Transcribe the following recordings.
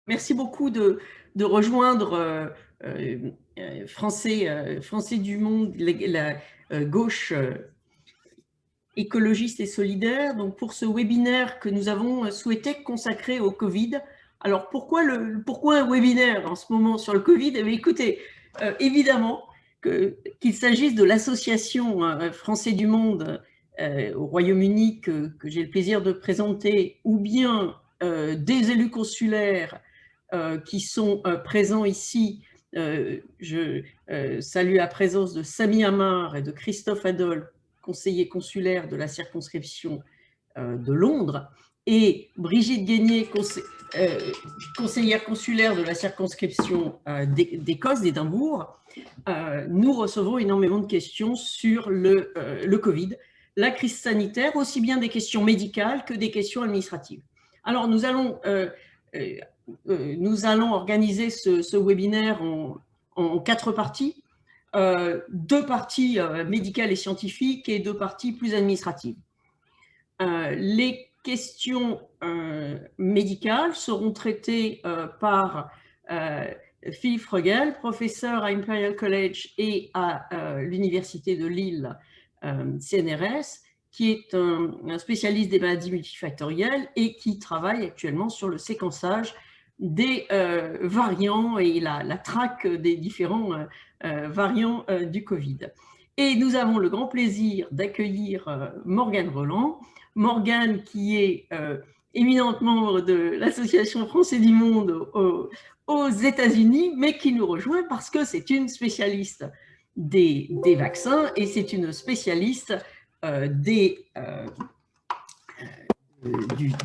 Merci beaucoup de rejoindre Français du Monde, la gauche écologiste et solidaire, donc pour ce webinaire que nous avons souhaité consacrer au Covid. Alors pourquoi un webinaire en ce moment sur le Covid? Eh bien, écoutez, évidemment qu'il s'agisse de l'association Français du Monde au Royaume-Uni que j'ai le plaisir de présenter, ou bien des élus consulaires qui sont présents ici. Je salue la présence de Sami Amar et de Christophe Adol, conseiller consulaire de la circonscription de Londres, et Brigitte Guénier, conseillère consulaire de la circonscription d'Écosse, d'Édimbourg. Nous recevons énormément de questions sur le Covid, la crise sanitaire, aussi bien des questions médicales que des questions administratives. Alors, nous allons organiser ce webinaire en 4 parties. 2 parties médicales et scientifiques et 2 parties plus administratives. Les questions médicales seront traitées par Philippe Freugel, professeur à Imperial College et à l'Université de Lille CNRS, qui est un spécialiste des maladies multifactorielles et qui travaille actuellement sur le séquençage des variants et la traque des différents variants du Covid. Et nous avons le grand plaisir d'accueillir Morgane Roland. Morgane, qui est éminente membre de l'Association Français du Monde aux États-Unis, mais qui nous rejoint parce que c'est une spécialiste des vaccins et c'est une spécialiste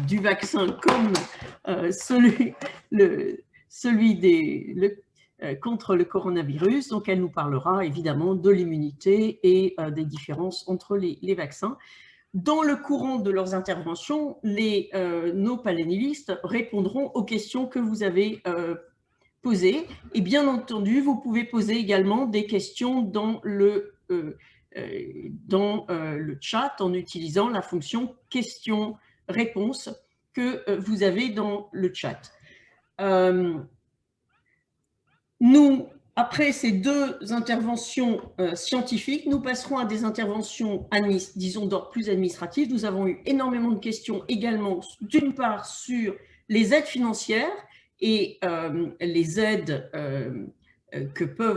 du vaccin comme celui contre le coronavirus. Donc, elle nous parlera évidemment de l'immunité et des différences entre les vaccins. Dans le courant de leurs interventions, nos panélistes répondront aux questions que vous avez posées. Et bien entendu, vous pouvez poser également des questions dans le chat en utilisant la fonction questions-réponses que vous avez dans le chat. Après ces 2 interventions scientifiques, nous passerons à des interventions, disons, d'ordre plus administratif. Nous avons eu énormément de questions également, d'une part, sur les aides financières et les aides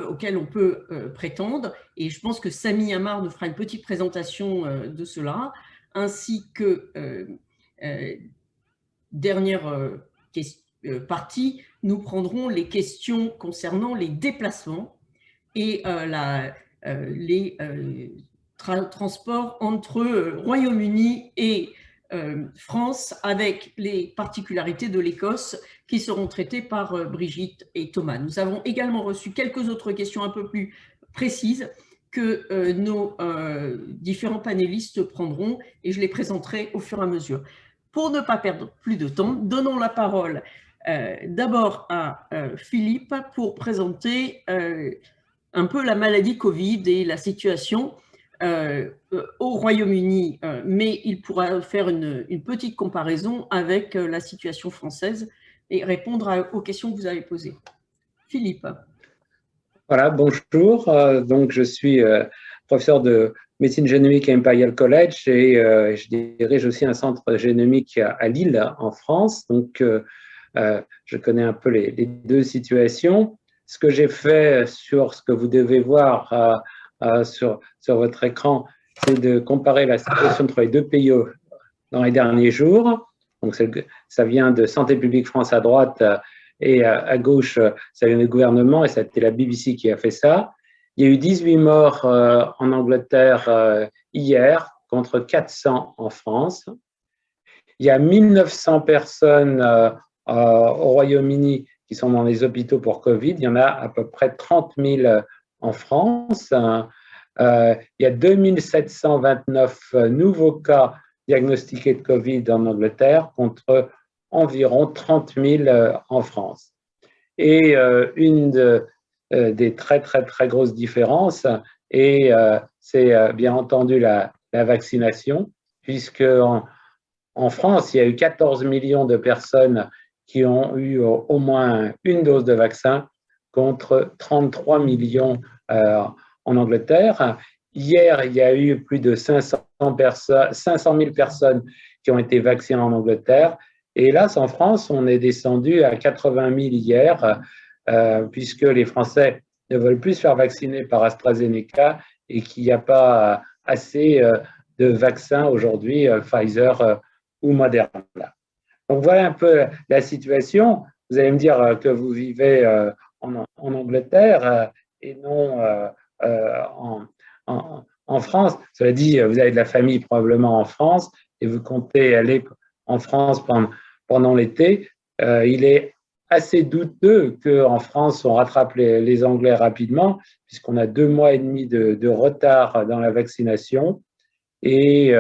auxquelles on peut prétendre. Et je pense que Sami Amar nous fera une petite présentation de cela, ainsi que dernière partie, nous prendrons les questions concernant les déplacements et les transports entre Royaume-Uni et France, avec les particularités de l'Écosse qui seront traitées par Brigitte et Thomas. Nous avons également reçu quelques autres questions un peu plus précises que nos différents panélistes prendront et je les présenterai au fur et à mesure. Pour ne pas perdre plus de temps, donnons la parole d'abord à Philippe pour présenter un peu la maladie Covid et la situation au Royaume-Uni, mais il pourra faire une petite comparaison avec la situation française et répondre aux questions que vous avez posées. Philippe. Voilà, bonjour. Donc, je suis professeur de médecine génomique à Imperial College et je dirige aussi un centre génomique à Lille, en France. Donc, je connais un peu les 2 situations. Ce que j'ai fait sur ce que vous devez voir sur votre écran, c'est de comparer la situation entre les 2 pays dans les derniers jours. Donc, ça vient de Santé publique France à droite et à gauche, ça vient du gouvernement et c'était la BBC qui a fait ça. Il y a eu 18 morts en Angleterre hier contre 400 en France. Il y a 1900 personnes au Royaume-Uni qui sont dans les hôpitaux pour Covid. Il y en a à peu près 30 000 en France. Il y a 2729 nouveaux cas diagnostiqués de Covid en Angleterre contre environ 30 000 en France. Et une des très grosses différences, et c'est bien entendu la vaccination, puisque en France, il y a eu 14 millions de personnes qui ont eu au moins une dose de vaccin contre 33 millions en Angleterre. Hier, il y a eu plus de 500 000 personnes qui ont été vaccinées en Angleterre. Et hélas, en France, on est descendu à 80 000 hier, puisque les Français ne veulent plus se faire vacciner par AstraZeneca et qu'il n'y a pas assez de vaccins aujourd'hui, Pfizer ou Moderna. Donc voilà un peu la situation. Vous allez me dire que vous vivez en Angleterre et non en France. Cela dit, vous avez de la famille probablement en France et vous comptez aller en France pendant l'été. Il est assez douteux qu'en France, on rattrape les Anglais rapidement, puisqu'on a 2 mois et demi de retard dans la vaccination. Et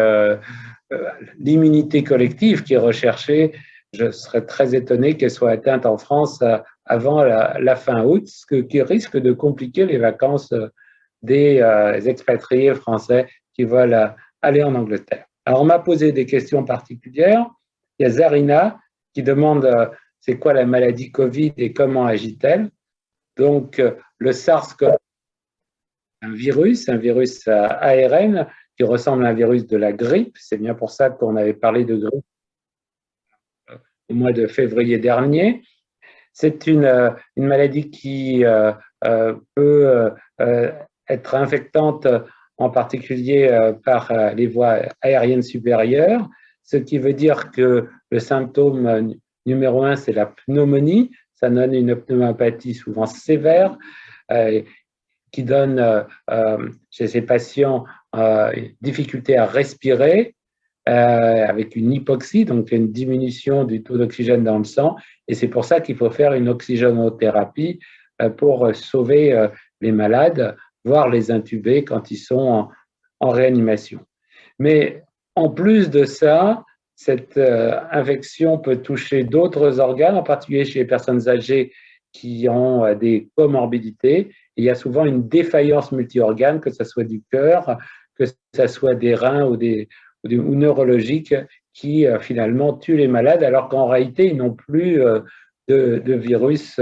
l'immunité collective qui est recherchée, je serais très étonné qu'elle soit atteinte en France avant la fin août, ce qui risque de compliquer les vacances des expatriés français qui veulent aller en Angleterre. Alors, on m'a posé des questions particulières. Il y a Zarina qui demande c'est quoi la maladie Covid et comment agit-elle. Donc, le SARS-CoV, un virus ARN qui ressemble à un virus de la grippe. C'est bien pour ça qu'on avait parlé de grippe au mois de février dernier. C'est une maladie qui peut être infectante, en particulier par les voies aériennes supérieures, ce qui veut dire que le symptôme numéro 1, c'est la pneumonie. Ça donne une pneumopathie souvent sévère qui donne chez ces patients difficulté à respirer avec une hypoxie, donc une diminution du taux d'oxygène dans le sang. Et c'est pour ça qu'il faut faire une oxygénothérapie pour sauver les malades, voire les intuber quand ils sont en réanimation. Mais en plus de ça, cette infection peut toucher d'autres organes, en particulier chez les personnes âgées qui ont des comorbidités. Il y a souvent une défaillance multi-organes, que ce soit du cœur, que ce soit des reins ou neurologiques, qui finalement tuent les malades, alors qu'en réalité, ils n'ont plus de virus,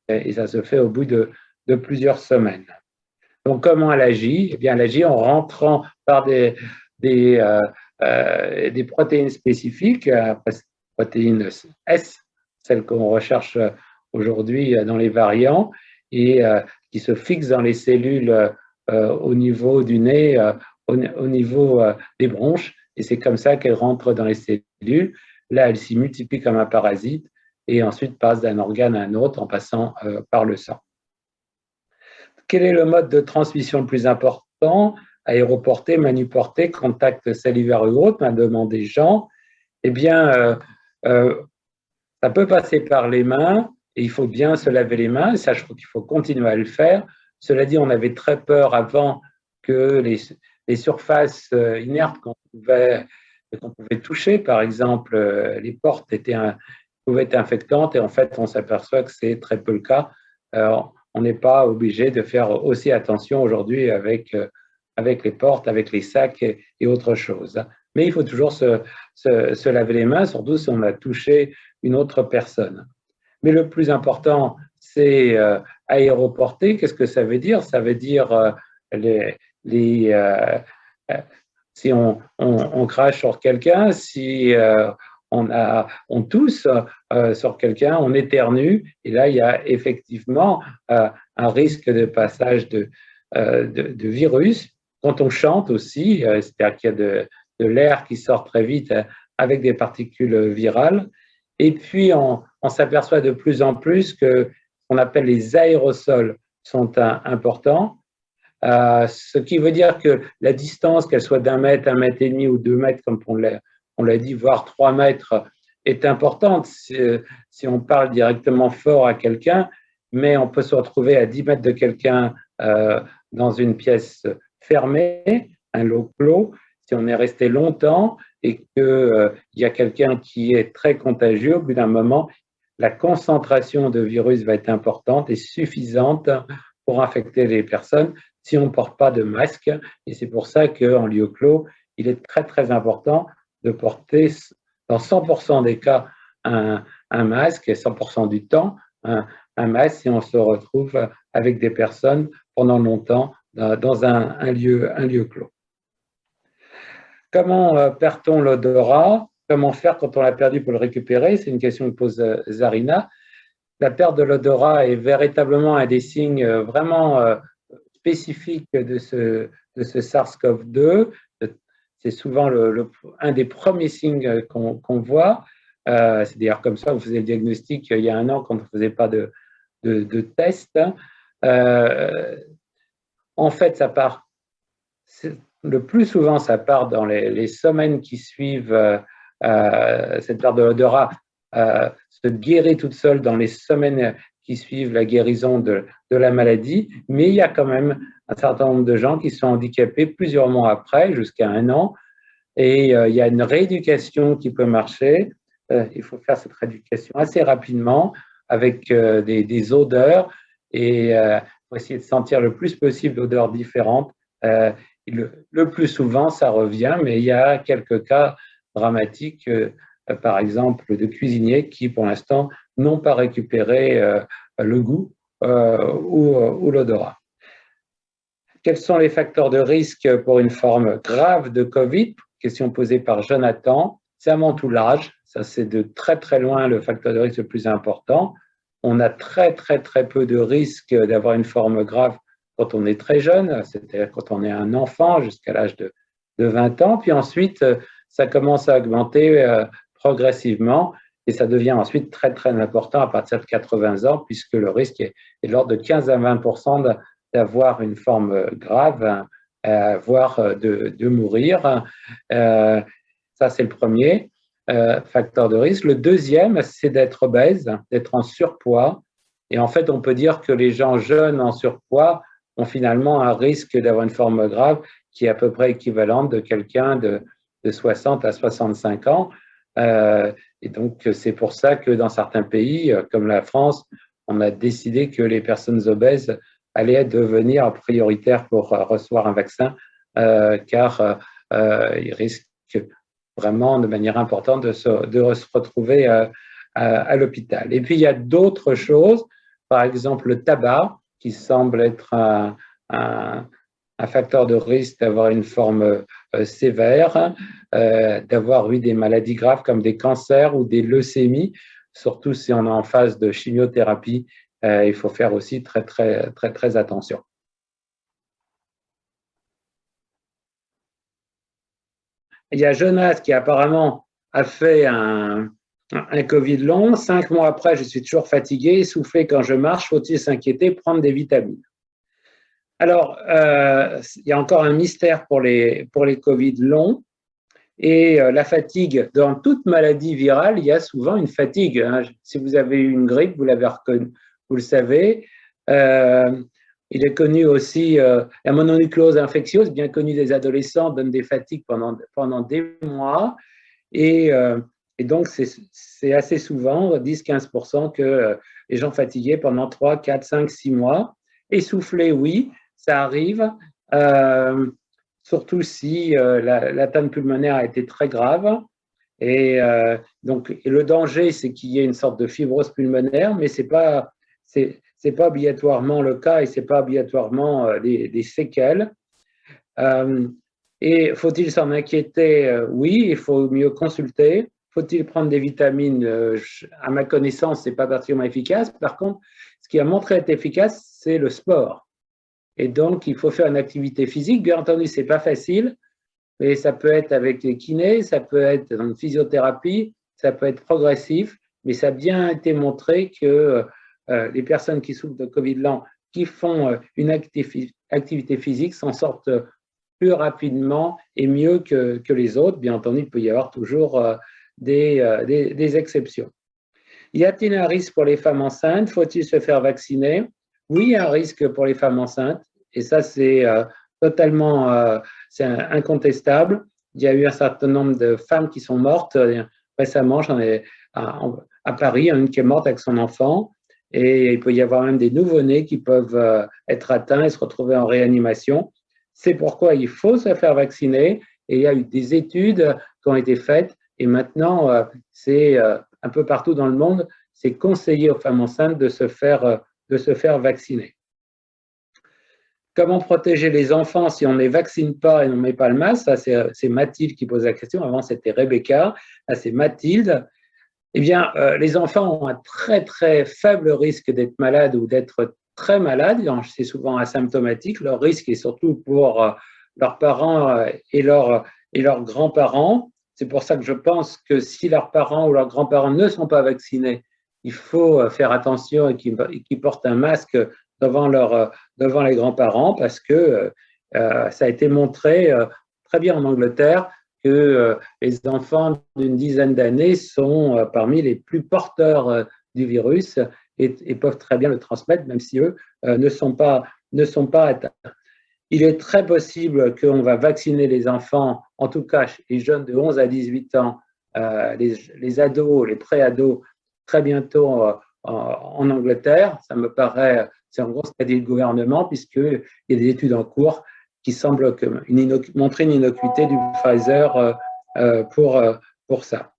et ça se fait au bout de plusieurs semaines. Donc, comment elle agit? Eh bien, elle agit en rentrant par des protéines spécifiques, protéines S, celles qu'on recherche aujourd'hui dans les variants, et qui se fixent dans les cellules au niveau du nez, au niveau des bronches, et c'est comme ça qu'elles rentrent dans les cellules. Là, elles s'y multiplient comme un parasite, et ensuite passent d'un organe à un autre en passant par le sang. Quel est le mode de transmission le plus important? Aéroporté, manuporté, contact salivaire ou autre, m'a demandé Jean. Eh bien, ça peut passer par les mains et il faut bien se laver les mains. Ça, je trouve qu'il faut continuer à le faire. Cela dit, on avait très peur avant que les surfaces inertes qu'on pouvait toucher, par exemple, les portes pouvaient être infectantes et en fait, on s'aperçoit que c'est très peu le cas. On n'est pas obligé de faire aussi attention aujourd'hui avec les portes, avec les sacs et autre chose. Mais il faut toujours se laver les mains, surtout si on a touché une autre personne. Mais le plus important, c'est aéroporter. Qu'est-ce que ça veut dire? Ça veut dire si on crache sur quelqu'un, si on tousse sur quelqu'un, on éternue, et là, il y a effectivement un risque de passage de virus. Quand on chante aussi, c'est-à-dire qu'il y a de l'air qui sort très vite avec des particules virales. Et puis, on s'aperçoit de plus en plus que ce qu'on appelle les aérosols sont importants. Ce qui veut dire que la distance, qu'elle soit d'1 mètre, 1,5 mètre ou 2 mètres, comme on l'a dit, voire 3 mètres, est importante si on parle directement fort à quelqu'un, mais on peut se retrouver à 10 mètres de quelqu'un dans une pièce fermée, un lot clos, si on est resté longtemps et qu'il y a quelqu'un qui est très contagieux, au bout d'un moment, la concentration de virus va être importante et suffisante pour infecter les personnes si on ne porte pas de masque. Et c'est pour ça qu'en lieu clos, il est très, très important de porter, dans 100% des cas, un un masque, et 100% du temps, un masque si on se retrouve avec des personnes pendant longtemps dans un lieu clos. Comment perd-on l'odorat? Comment faire quand on l'a perdu pour le récupérer? C'est une question que pose Zarina. La perte de l'odorat est véritablement un des signes vraiment spécifiques de ce SARS-CoV-2. C'est souvent un des premiers signes qu'on voit. C'est d'ailleurs comme ça qu'on faisait le diagnostic il y a un an quand on ne faisait pas de test. En fait, ça part, le plus souvent, ça part dans les semaines qui suivent cette perte de l'odorat, se guérit toute seule dans les semaines qui suivent la guérison de la maladie, mais il y a quand même un certain nombre de gens qui sont handicapés plusieurs mois après, jusqu'à un an, et il y a une rééducation qui peut marcher. Il faut faire cette rééducation assez rapidement avec des odeurs et faut essayer de sentir le plus possible d'odeurs différentes. Le plus souvent, ça revient, mais il y a quelques cas dramatiques, par exemple de cuisiniers qui, pour l'instant, n'ont pas récupéré le goût ou l'odorat. Quels sont les facteurs de risque pour une forme grave de Covid? Question posée par Jonathan. C'est avant tout l'âge. Ça, c'est de très, très loin le facteur de risque le plus important. On a très, très, très peu de risque d'avoir une forme grave quand on est très jeune, c'est-à-dire quand on est un enfant jusqu'à l'âge de 20 ans. Puis ensuite, ça commence à augmenter progressivement et ça devient ensuite très, très important à partir de 80 ans puisque le risque est de l'ordre de 15 à 20% d'avoir une forme grave, voire de mourir. Ça, c'est le premier facteur de risque. Le deuxième, c'est d'être obèse, d'être en surpoids. Et en fait, on peut dire que les gens jeunes en surpoids ont finalement un risque d'avoir une forme grave qui est à peu près équivalente de quelqu'un de 60 à 65 ans. Et donc, c'est pour ça que dans certains pays, comme la France, on a décidé que les personnes obèses allaient devenir prioritaires pour recevoir un vaccin, car ils risquent vraiment de manière importante de se retrouver à l'hôpital. Et puis, il y a d'autres choses, par exemple le tabac, qui semble être un facteur de risque d'avoir une forme sévère, d'avoir des maladies graves comme des cancers ou des leucémies, surtout si on est en phase de chimiothérapie. Il faut faire aussi très, très, très, très attention. Il y a Jonas qui apparemment a fait un Covid long. 5 mois après, je suis toujours fatigué, essoufflé quand je marche. Faut-il s'inquiéter, prendre des vitamines? Alors, il y a encore un mystère pour les Covid longs. Et la fatigue, dans toute maladie virale, il y a souvent une fatigue. Si vous avez eu une grippe, vous l'avez reconnu, vous le savez. Il est connu aussi, la mononucléose infectieuse, bien connue des adolescents, donne des fatigues pendant des mois. Et donc, c'est assez souvent, 10-15%, que les gens fatigués pendant 3, 4, 5, 6 mois. Essoufflés, oui, ça arrive, surtout si l'atteinte pulmonaire a été très grave. Et donc, le danger, c'est qu'il y ait une sorte de fibrose pulmonaire, mais c'est pas obligatoirement le cas et c'est pas obligatoirement des séquelles. Et faut-il s'en inquiéter? Oui, il faut mieux consulter. Faut-il prendre des vitamines? À ma connaissance, c'est pas particulièrement efficace. Par contre, ce qui a montré être efficace, c'est le sport. Et donc, il faut faire une activité physique. Bien entendu, c'est pas facile, mais ça peut être avec les kinés, ça peut être dans une physiothérapie, ça peut être progressif, mais ça a bien été montré que les personnes qui souffrent de Covid lent, qui font une activité physique, s'en sortent plus rapidement et mieux que les autres. Bien entendu, il peut y avoir toujours des exceptions. Y a-t-il un risque pour les femmes enceintes? Faut-il se faire vacciner? Oui, il y a un risque pour les femmes enceintes, et ça, c'est totalement c'est incontestable. Il y a eu un certain nombre de femmes qui sont mortes récemment. J'en ai à Paris, une qui est morte avec son enfant, et il peut y avoir même des nouveau-nés qui peuvent être atteints et se retrouver en réanimation. C'est pourquoi il faut se faire vacciner, et il y a eu des études qui ont été faites, et maintenant, c'est un peu partout dans le monde, c'est conseiller aux femmes enceintes de se faire vacciner. Comment protéger les enfants si on ne les vaccine pas et on ne met pas le masque? Ça, c'est Mathilde qui pose la question. Avant, c'était Rebecca. Là, c'est Mathilde. Eh bien, les enfants ont un très, très faible risque d'être malades ou d'être très malades. C'est souvent asymptomatique. Leur risque est surtout pour leurs parents et leurs grands-parents. C'est pour ça que je pense que si leurs parents ou leurs grands-parents ne sont pas vaccinés, il faut faire attention et qu'ils portent un masque devant les grands-parents parce que ça a été montré très bien en Angleterre que les enfants d'une dizaine d'années sont parmi les plus porteurs du virus et peuvent très bien le transmettre, même si eux ne sont pas atteints. Il est très possible qu'on va vacciner les enfants, en tout cas les jeunes de 11 à 18 ans, les ados, les pré-ados, très bientôt en Angleterre. Ça me paraît, c'est en gros ce qu'a dit le gouvernement, puisqu'il y a des études en cours qui semblent montrer une innocuité du Pfizer pour ça.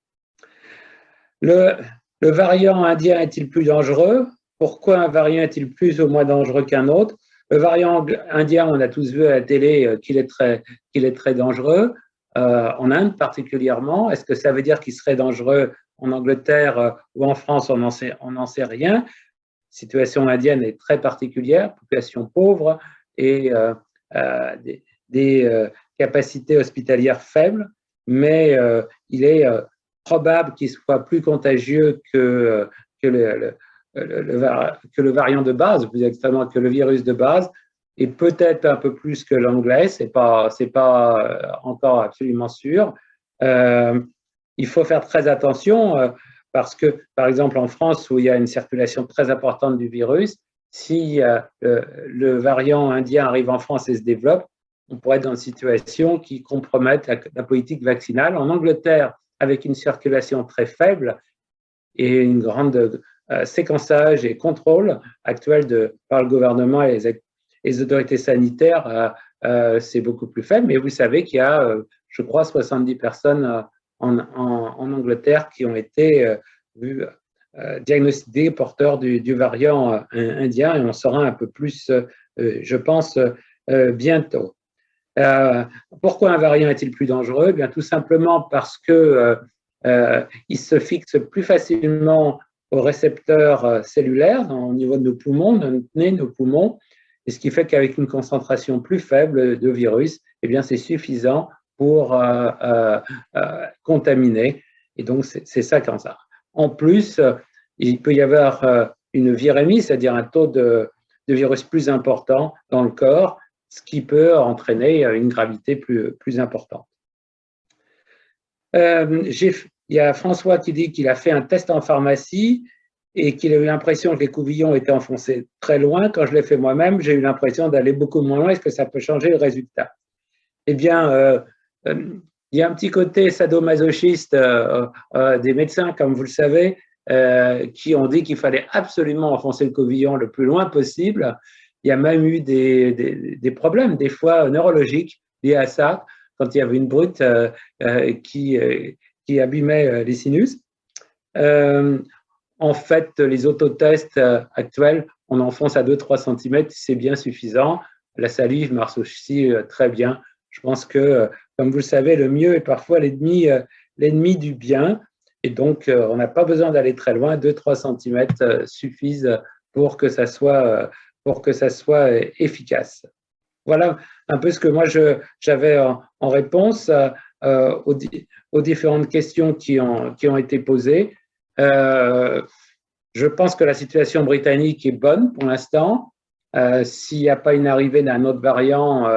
Le variant indien est-il plus dangereux? Pourquoi un variant est-il plus ou moins dangereux qu'un autre? Le variant indien, on a tous vu à la télé qu'il est très dangereux, en Inde particulièrement. Est-ce que ça veut dire qu'il serait dangereux en Angleterre ou en France? On n'en sait rien. La situation indienne est très particulière, population pauvre et des capacités hospitalières faibles, mais il est probable qu'il soit plus contagieux que le variant de base, plus exactement que le virus de base, et peut-être un peu plus que l'anglais, c'est pas encore absolument sûr. Il faut faire très attention parce que, par exemple, en France, où il y a une circulation très importante du virus, si le variant indien arrive en France et se développe, on pourrait être dans une situation qui compromette la politique vaccinale. En Angleterre, avec une circulation très faible et une grande séquençage et contrôle actuel par le gouvernement et les autorités sanitaires, c'est beaucoup plus faible. Mais vous savez qu'il y a, je crois, 70 personnes en Angleterre qui ont été vues diagnostiquées porteurs du variant indien, et on saura un peu plus, je pense, bientôt. Pourquoi un variant est-il plus dangereux? Bien, tout simplement parce que il se fixe plus facilement aux récepteurs cellulaires au niveau de nos poumons, notre nez, nos poumons, et ce qui fait qu'avec une concentration plus faible de virus, eh bien, c'est suffisant pour contaminer. Et donc, c'est ça comme ça. En plus, il peut y avoir une virémie, c'est-à-dire un taux de virus plus important dans le corps, ce qui peut entraîner une gravité plus importante. Il y a François qui dit qu'il a fait un test en pharmacie et qu'il a eu l'impression que les couvillons étaient enfoncés très loin. Quand je l'ai fait moi-même, j'ai eu l'impression d'aller beaucoup moins loin. Est-ce que ça peut changer le résultat? Eh bien, il y a un petit côté sadomasochiste des médecins, comme vous le savez, qui ont dit qu'il fallait absolument enfoncer le couvillon le plus loin possible. Il y a même eu des problèmes, des fois neurologiques, liés à ça, quand il y avait une brute qui abîmait les sinus. En fait, les autotests actuels, on enfonce à 2-3 cm, c'est bien suffisant. La salive marche aussi très bien. Je pense que, comme vous le savez, le mieux est parfois l'ennemi du bien. Et donc, on n'a pas besoin d'aller très loin. 2-3 cm suffisent pour que ça soit efficace. Voilà un peu ce que moi j'avais en réponse aux différentes questions qui ont été posées. Je pense que la situation britannique est bonne pour l'instant. S'il n'y a pas une arrivée d'un autre variant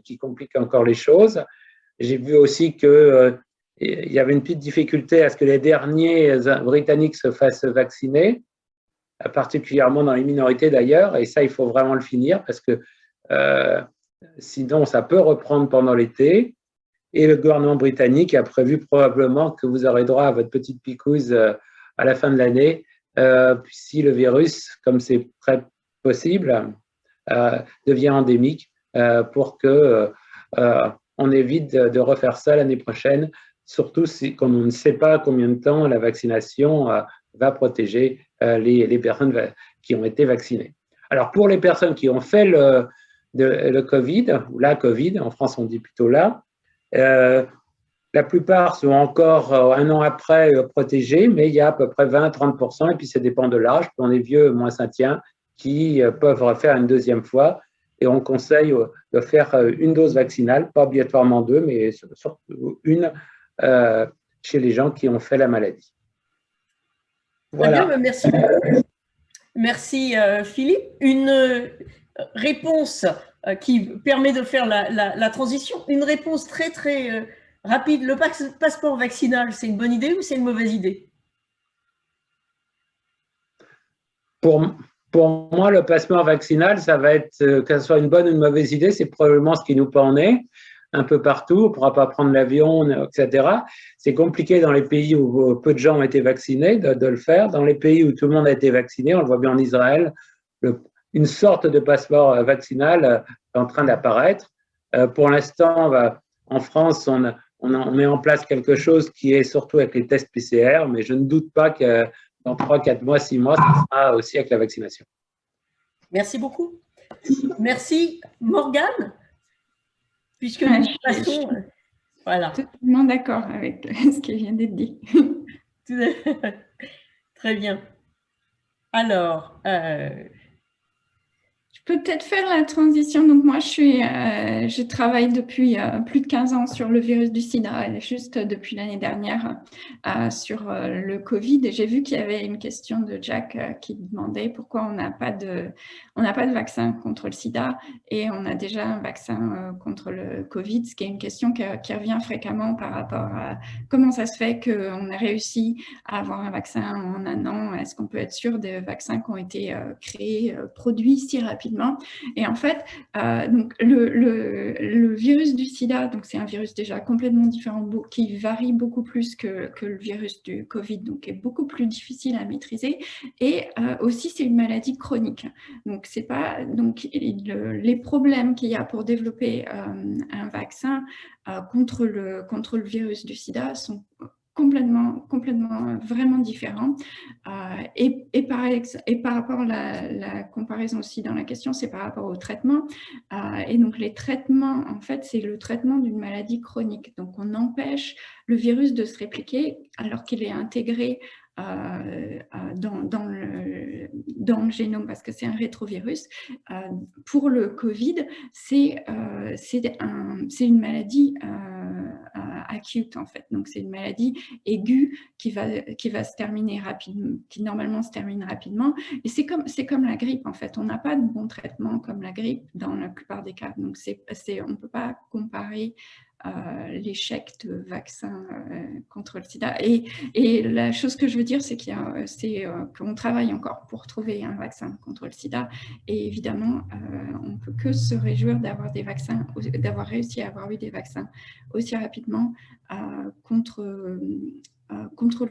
qui complique encore les choses. J'ai vu aussi qu'il y avait une petite difficulté à ce que les derniers Britanniques se fassent vacciner, particulièrement dans les minorités d'ailleurs, et ça, il faut vraiment le finir parce que sinon, ça peut reprendre pendant l'été. Et le gouvernement britannique a prévu probablement que vous aurez droit à votre petite picouse à la fin de l'année, si le virus, comme c'est très possible, devient endémique, pour qu'on évite de refaire ça l'année prochaine surtout si, comme on ne sait pas combien de temps la vaccination va protéger les personnes qui ont été vaccinées. Alors, pour les personnes qui ont fait le Covid, ou la Covid, en France on dit plutôt là, la plupart sont encore un an après protégés, mais il y a à peu près 20-30%, et puis ça dépend de l'âge. Plus on est vieux, moins ça tient, qui peuvent refaire une deuxième fois. Et on conseille de faire une dose vaccinale, pas obligatoirement deux, mais surtout une chez les gens qui ont fait la maladie. Voilà. Très bien, merci beaucoup. Merci Philippe. Une réponse qui permet de faire la transition. Une réponse très très rapide. Le passeport vaccinal, c'est une bonne idée ou c'est une mauvaise idée? Pour moi, le passeport vaccinal, ça va être, que ce soit une bonne ou une mauvaise idée, c'est probablement ce qui nous pend au nez, un peu partout, on ne pourra pas prendre l'avion, etc. C'est compliqué dans les pays où peu de gens ont été vaccinés de le faire. Dans les pays où tout le monde a été vacciné, on le voit bien en Israël, une sorte de passeport vaccinal est en train d'apparaître. Pour l'instant, en France, on met en place quelque chose qui est surtout avec les tests PCR, mais je ne doute pas que dans 3, 4 mois, 6 mois, ça sera aussi avec la vaccination. Merci beaucoup. Merci Morgane, puisque nous passons… Voilà. Totalement d'accord avec ce qui vient d'être dit. Très bien. Alors… Je peux peut-être faire la transition. Donc moi, je travaille depuis plus de 15 ans sur le virus du sida, juste depuis l'année dernière sur le Covid. Et j'ai vu qu'il y avait une question de Jack qui demandait pourquoi on n'a pas de vaccin contre le sida et on a déjà un vaccin contre le Covid, ce qui est une question qui revient fréquemment par rapport à comment ça se fait qu'on a réussi à avoir un vaccin en un an. Est-ce qu'on peut être sûr des vaccins qui ont été créés, produits si rapidement? Et en fait, donc le virus du sida, donc c'est un virus déjà complètement différent, qui varie beaucoup plus que le virus du Covid, donc qui est beaucoup plus difficile à maîtriser. Et aussi, c'est une maladie chronique. Donc, c'est pas, donc les problèmes qu'il y a pour développer un vaccin contre le virus du sida sont complètement vraiment différent. Et par rapport à la comparaison aussi dans la question, c'est par rapport au traitement. Et donc les traitements, en fait, c'est le traitement d'une maladie chronique. Donc on empêche le virus de se répliquer alors qu'il est intégré dans le génome parce que c'est un rétrovirus. Pour le Covid, c'est une maladie acute en fait. Donc c'est une maladie aiguë qui va se terminer rapidement, qui normalement se termine rapidement. Et c'est comme la grippe en fait. On n'a pas de bon traitement comme la grippe dans la plupart des cas. Donc on ne peut pas comparer l'échec de vaccins contre le sida. Et la chose que je veux dire, c'est qu'on travaille encore pour trouver un vaccin contre le sida. Et évidemment, on ne peut que se réjouir d'avoir des vaccins, d'avoir réussi à avoir eu des vaccins aussi rapidement contre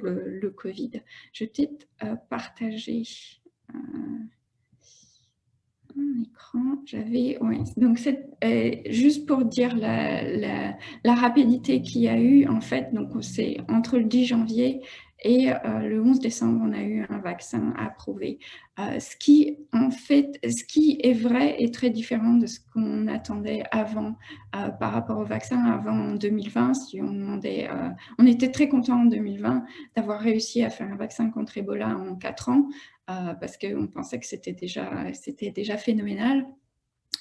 le Covid. Je vais peut-être partager mon écran. Donc juste pour dire la rapidité qu'il y a eu, en fait, donc c'est entre le 10 janvier et le 11 décembre, on a eu un vaccin approuvé. Ce qui est vrai est très différent de ce qu'on attendait avant par rapport au vaccin. Avant, en 2020, si on demandait, on était très content en 2020 d'avoir réussi à faire un vaccin contre Ebola en 4 ans parce qu'on pensait que c'était déjà phénoménal.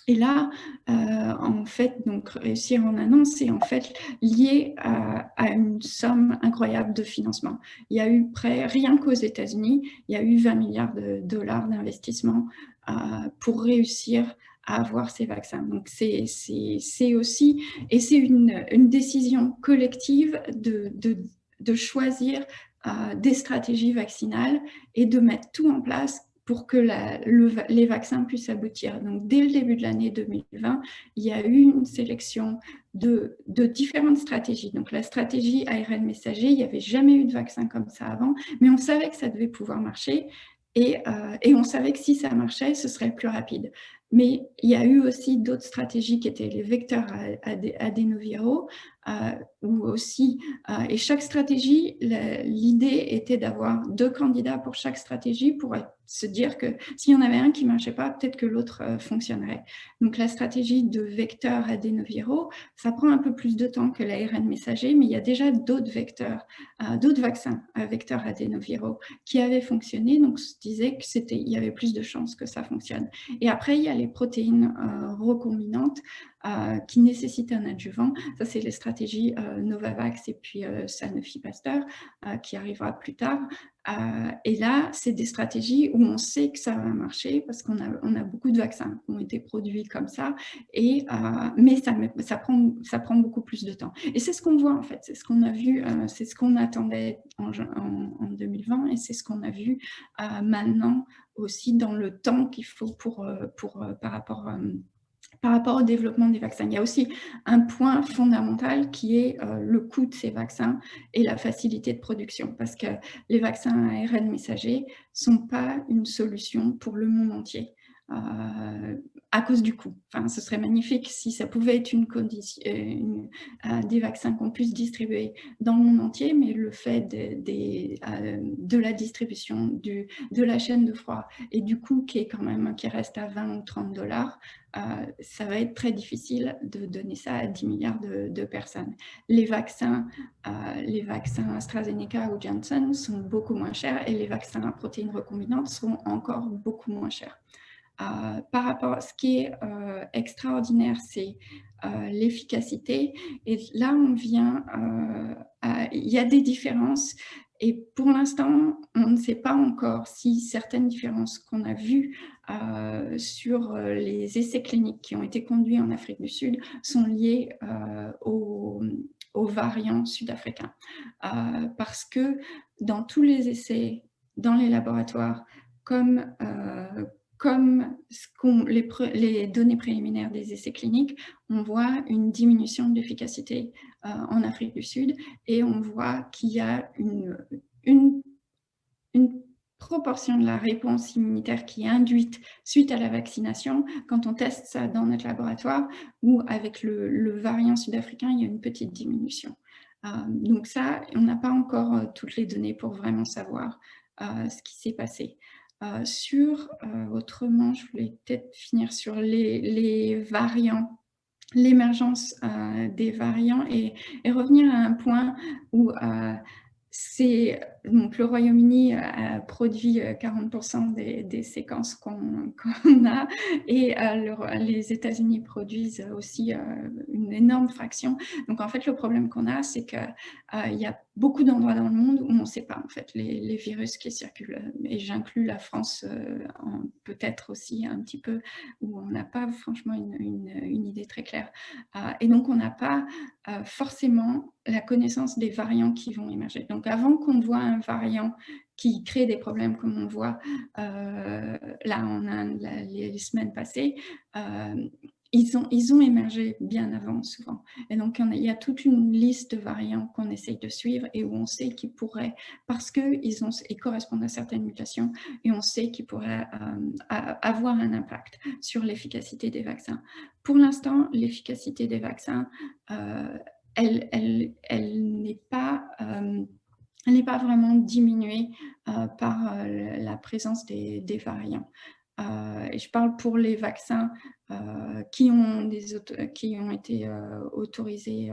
Et là, en fait, donc réussir en un an, c'est en fait lié à une somme incroyable de financement. Il y a eu rien qu'aux États-Unis, il y a eu 20 milliards de dollars d'investissement pour réussir à avoir ces vaccins. Donc c'est aussi, et c'est une décision collective de choisir des stratégies vaccinales et de mettre tout en place pour que les vaccins puissent aboutir. Donc, dès le début de l'année 2020, il y a eu une sélection de différentes stratégies. Donc, la stratégie ARN messager, il n'y avait jamais eu de vaccin comme ça avant, mais on savait que ça devait pouvoir marcher et on savait que si ça marchait, ce serait plus rapide. Mais il y a eu aussi d'autres stratégies qui étaient les vecteurs adénoviraux, ou aussi, et chaque stratégie, l'idée était d'avoir 2 candidats pour chaque stratégie pour se dire que s'il y en avait un qui ne marchait pas, peut-être que l'autre fonctionnerait. Donc la stratégie de vecteurs adénoviraux, ça prend un peu plus de temps que l'ARN messager, mais il y a déjà d'autres vecteurs, d'autres vaccins à vecteurs adénoviraux qui avaient fonctionné, donc on se disait qu'il y avait plus de chances que ça fonctionne. Et après, il y a les protéines recombinantes qui nécessitent un adjuvant. Ça, c'est les stratégies Novavax et puis Sanofi Pasteur qui arrivera plus tard. Et là, c'est des stratégies où on sait que ça va marcher parce qu'on a beaucoup de vaccins qui ont été produits comme ça, mais ça prend beaucoup plus de temps. Et c'est ce qu'on voit en fait, c'est ce qu'on a vu, c'est ce qu'on attendait en 2020 et c'est ce qu'on a vu maintenant aussi dans le temps qu'il faut par rapport au développement des vaccins. Il y a aussi un point fondamental qui est le coût de ces vaccins et la facilité de production, parce que les vaccins à ARN messager ne sont pas une solution pour le monde entier. À cause du coût. Enfin, ce serait magnifique si ça pouvait être une condition, des vaccins qu'on puisse distribuer dans le monde entier, mais le fait de la distribution, de la chaîne de froid et du coût qui reste à 20 ou 30 $, ça va être très difficile de donner ça à 10 milliards de personnes. Les vaccins AstraZeneca ou Janssen sont beaucoup moins chers et les vaccins à protéines recombinantes sont encore beaucoup moins chers. Par rapport à ce qui est extraordinaire, c'est l'efficacité. Et là, il y a des différences. Et pour l'instant, on ne sait pas encore si certaines différences qu'on a vues sur les essais cliniques qui ont été conduits en Afrique du Sud sont liées aux variants sud-africains. Parce que dans tous les essais, dans les laboratoires, comme les données préliminaires des essais cliniques, on voit une diminution de l'efficacité en Afrique du Sud et on voit qu'il y a une proportion de la réponse immunitaire qui est induite suite à la vaccination quand on teste ça dans notre laboratoire, ou avec le variant sud-africain, il y a une petite diminution. Donc ça, on n'a pas encore toutes les données pour vraiment savoir ce qui s'est passé. Autrement, je voulais peut-être finir sur les variants, l'émergence des variants et revenir à un point où donc le Royaume-Uni a produit 40% des séquences qu'on a, et les États-Unis produisent aussi une énorme fraction. Donc en fait, le problème qu'on a, c'est qu'il y a beaucoup d'endroits dans le monde où on ne sait pas en fait les virus qui circulent, et j'inclus la France peut-être aussi un petit peu, où on n'a pas franchement une idée très claire. Et donc on n'a pas forcément la connaissance des variants qui vont émerger. Donc avant qu'on voit un variant qui crée des problèmes comme on voit là en Inde les semaines passées, ils ont émergé bien avant souvent. Et donc il y a toute une liste de variants qu'on essaye de suivre et où on sait qu'ils pourraient, parce qu'ils correspondent à certaines mutations, et on sait qu'ils pourraient avoir un impact sur l'efficacité des vaccins. Pour l'instant, l'efficacité des vaccins, elle n'est pas vraiment diminuée par la présence des variants. Et je parle pour les vaccins qui ont été autorisés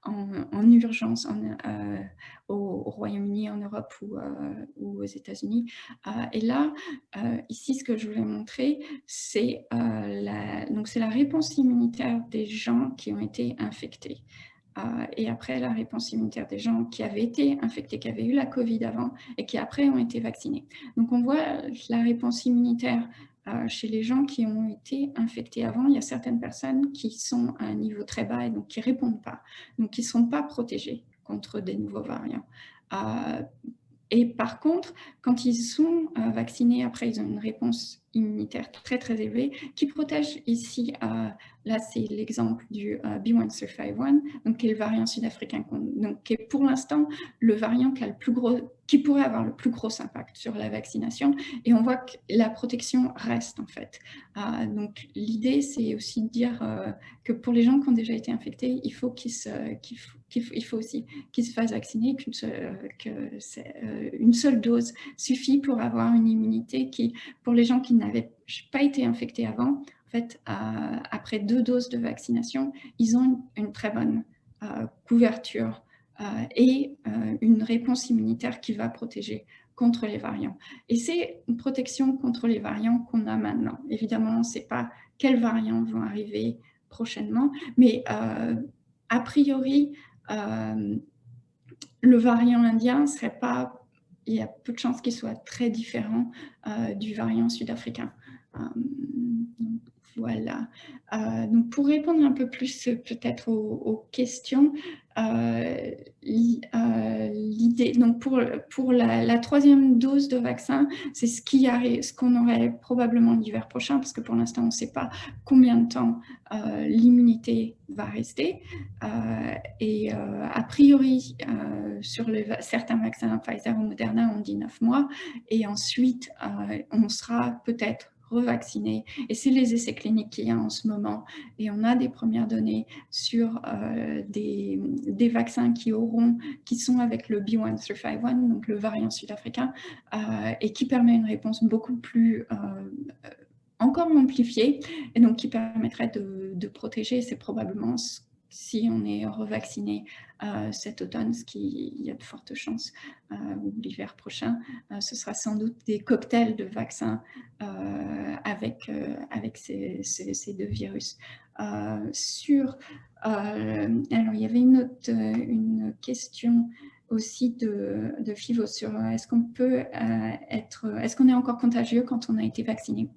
en urgence au Royaume-Uni, en Europe ou aux États-Unis. Et là, ici, ce que je voulais montrer, c'est la réponse immunitaire des gens qui ont été infectés. Et après, la réponse immunitaire des gens qui avaient été infectés, qui avaient eu la Covid avant et qui après ont été vaccinés. Donc on voit la réponse immunitaire chez les gens qui ont été infectés avant. Il y a certaines personnes qui sont à un niveau très bas et donc qui ne répondent pas, donc qui ne sont pas protégées contre des nouveaux variants. Et par contre, quand ils sont vaccinés, après, ils ont une réponse immunitaire très, très élevée qui protège ici, là, c'est l'exemple du B1351, donc qui est le variant sud-africain, donc qui est pour l'instant le variant qui a le plus gros, qui pourrait avoir le plus gros impact sur la vaccination. Et on voit que la protection reste, en fait. Donc, l'idée, c'est aussi de dire que pour les gens qui ont déjà été infectés, il faut aussi qu'ils se fassent vacciner, qu'une seule dose suffit pour avoir une immunité qui, pour les gens qui n'avaient pas été infectés avant, en fait, après 2 doses de vaccination, ils ont une très bonne couverture et une réponse immunitaire qui va protéger contre les variants. Et c'est une protection contre les variants qu'on a maintenant. Évidemment, on ne sait pas quels variants vont arriver prochainement, mais a priori, le variant indien serait pas, il y a peu de chances qu'il soit très différent du variant sud-africain. Voilà. Donc pour répondre un peu plus peut-être aux questions, l'idée, donc pour la 3e dose de vaccin, c'est ce qu'on aurait probablement l'hiver prochain, parce que pour l'instant on ne sait pas combien de temps l'immunité va rester. Et a priori, sur certains vaccins Pfizer ou Moderna, on dit 9 mois, et ensuite on sera peut-être revacciné. Et c'est les essais cliniques qu'il y a en ce moment. Et on a des premières données sur des vaccins qui sont avec le B1351, donc le variant sud-africain, et qui permet une réponse beaucoup plus encore amplifiée, et donc qui permettrait de protéger. C'est probablement si on est revacciné cet automne, ce qui y a de fortes chances, ou l'hiver prochain, ce sera sans doute des cocktails de vaccins avec ces 2 virus. Alors, il y avait une question aussi de FIVO sur est-ce qu'on est encore contagieux quand on a été vacciné.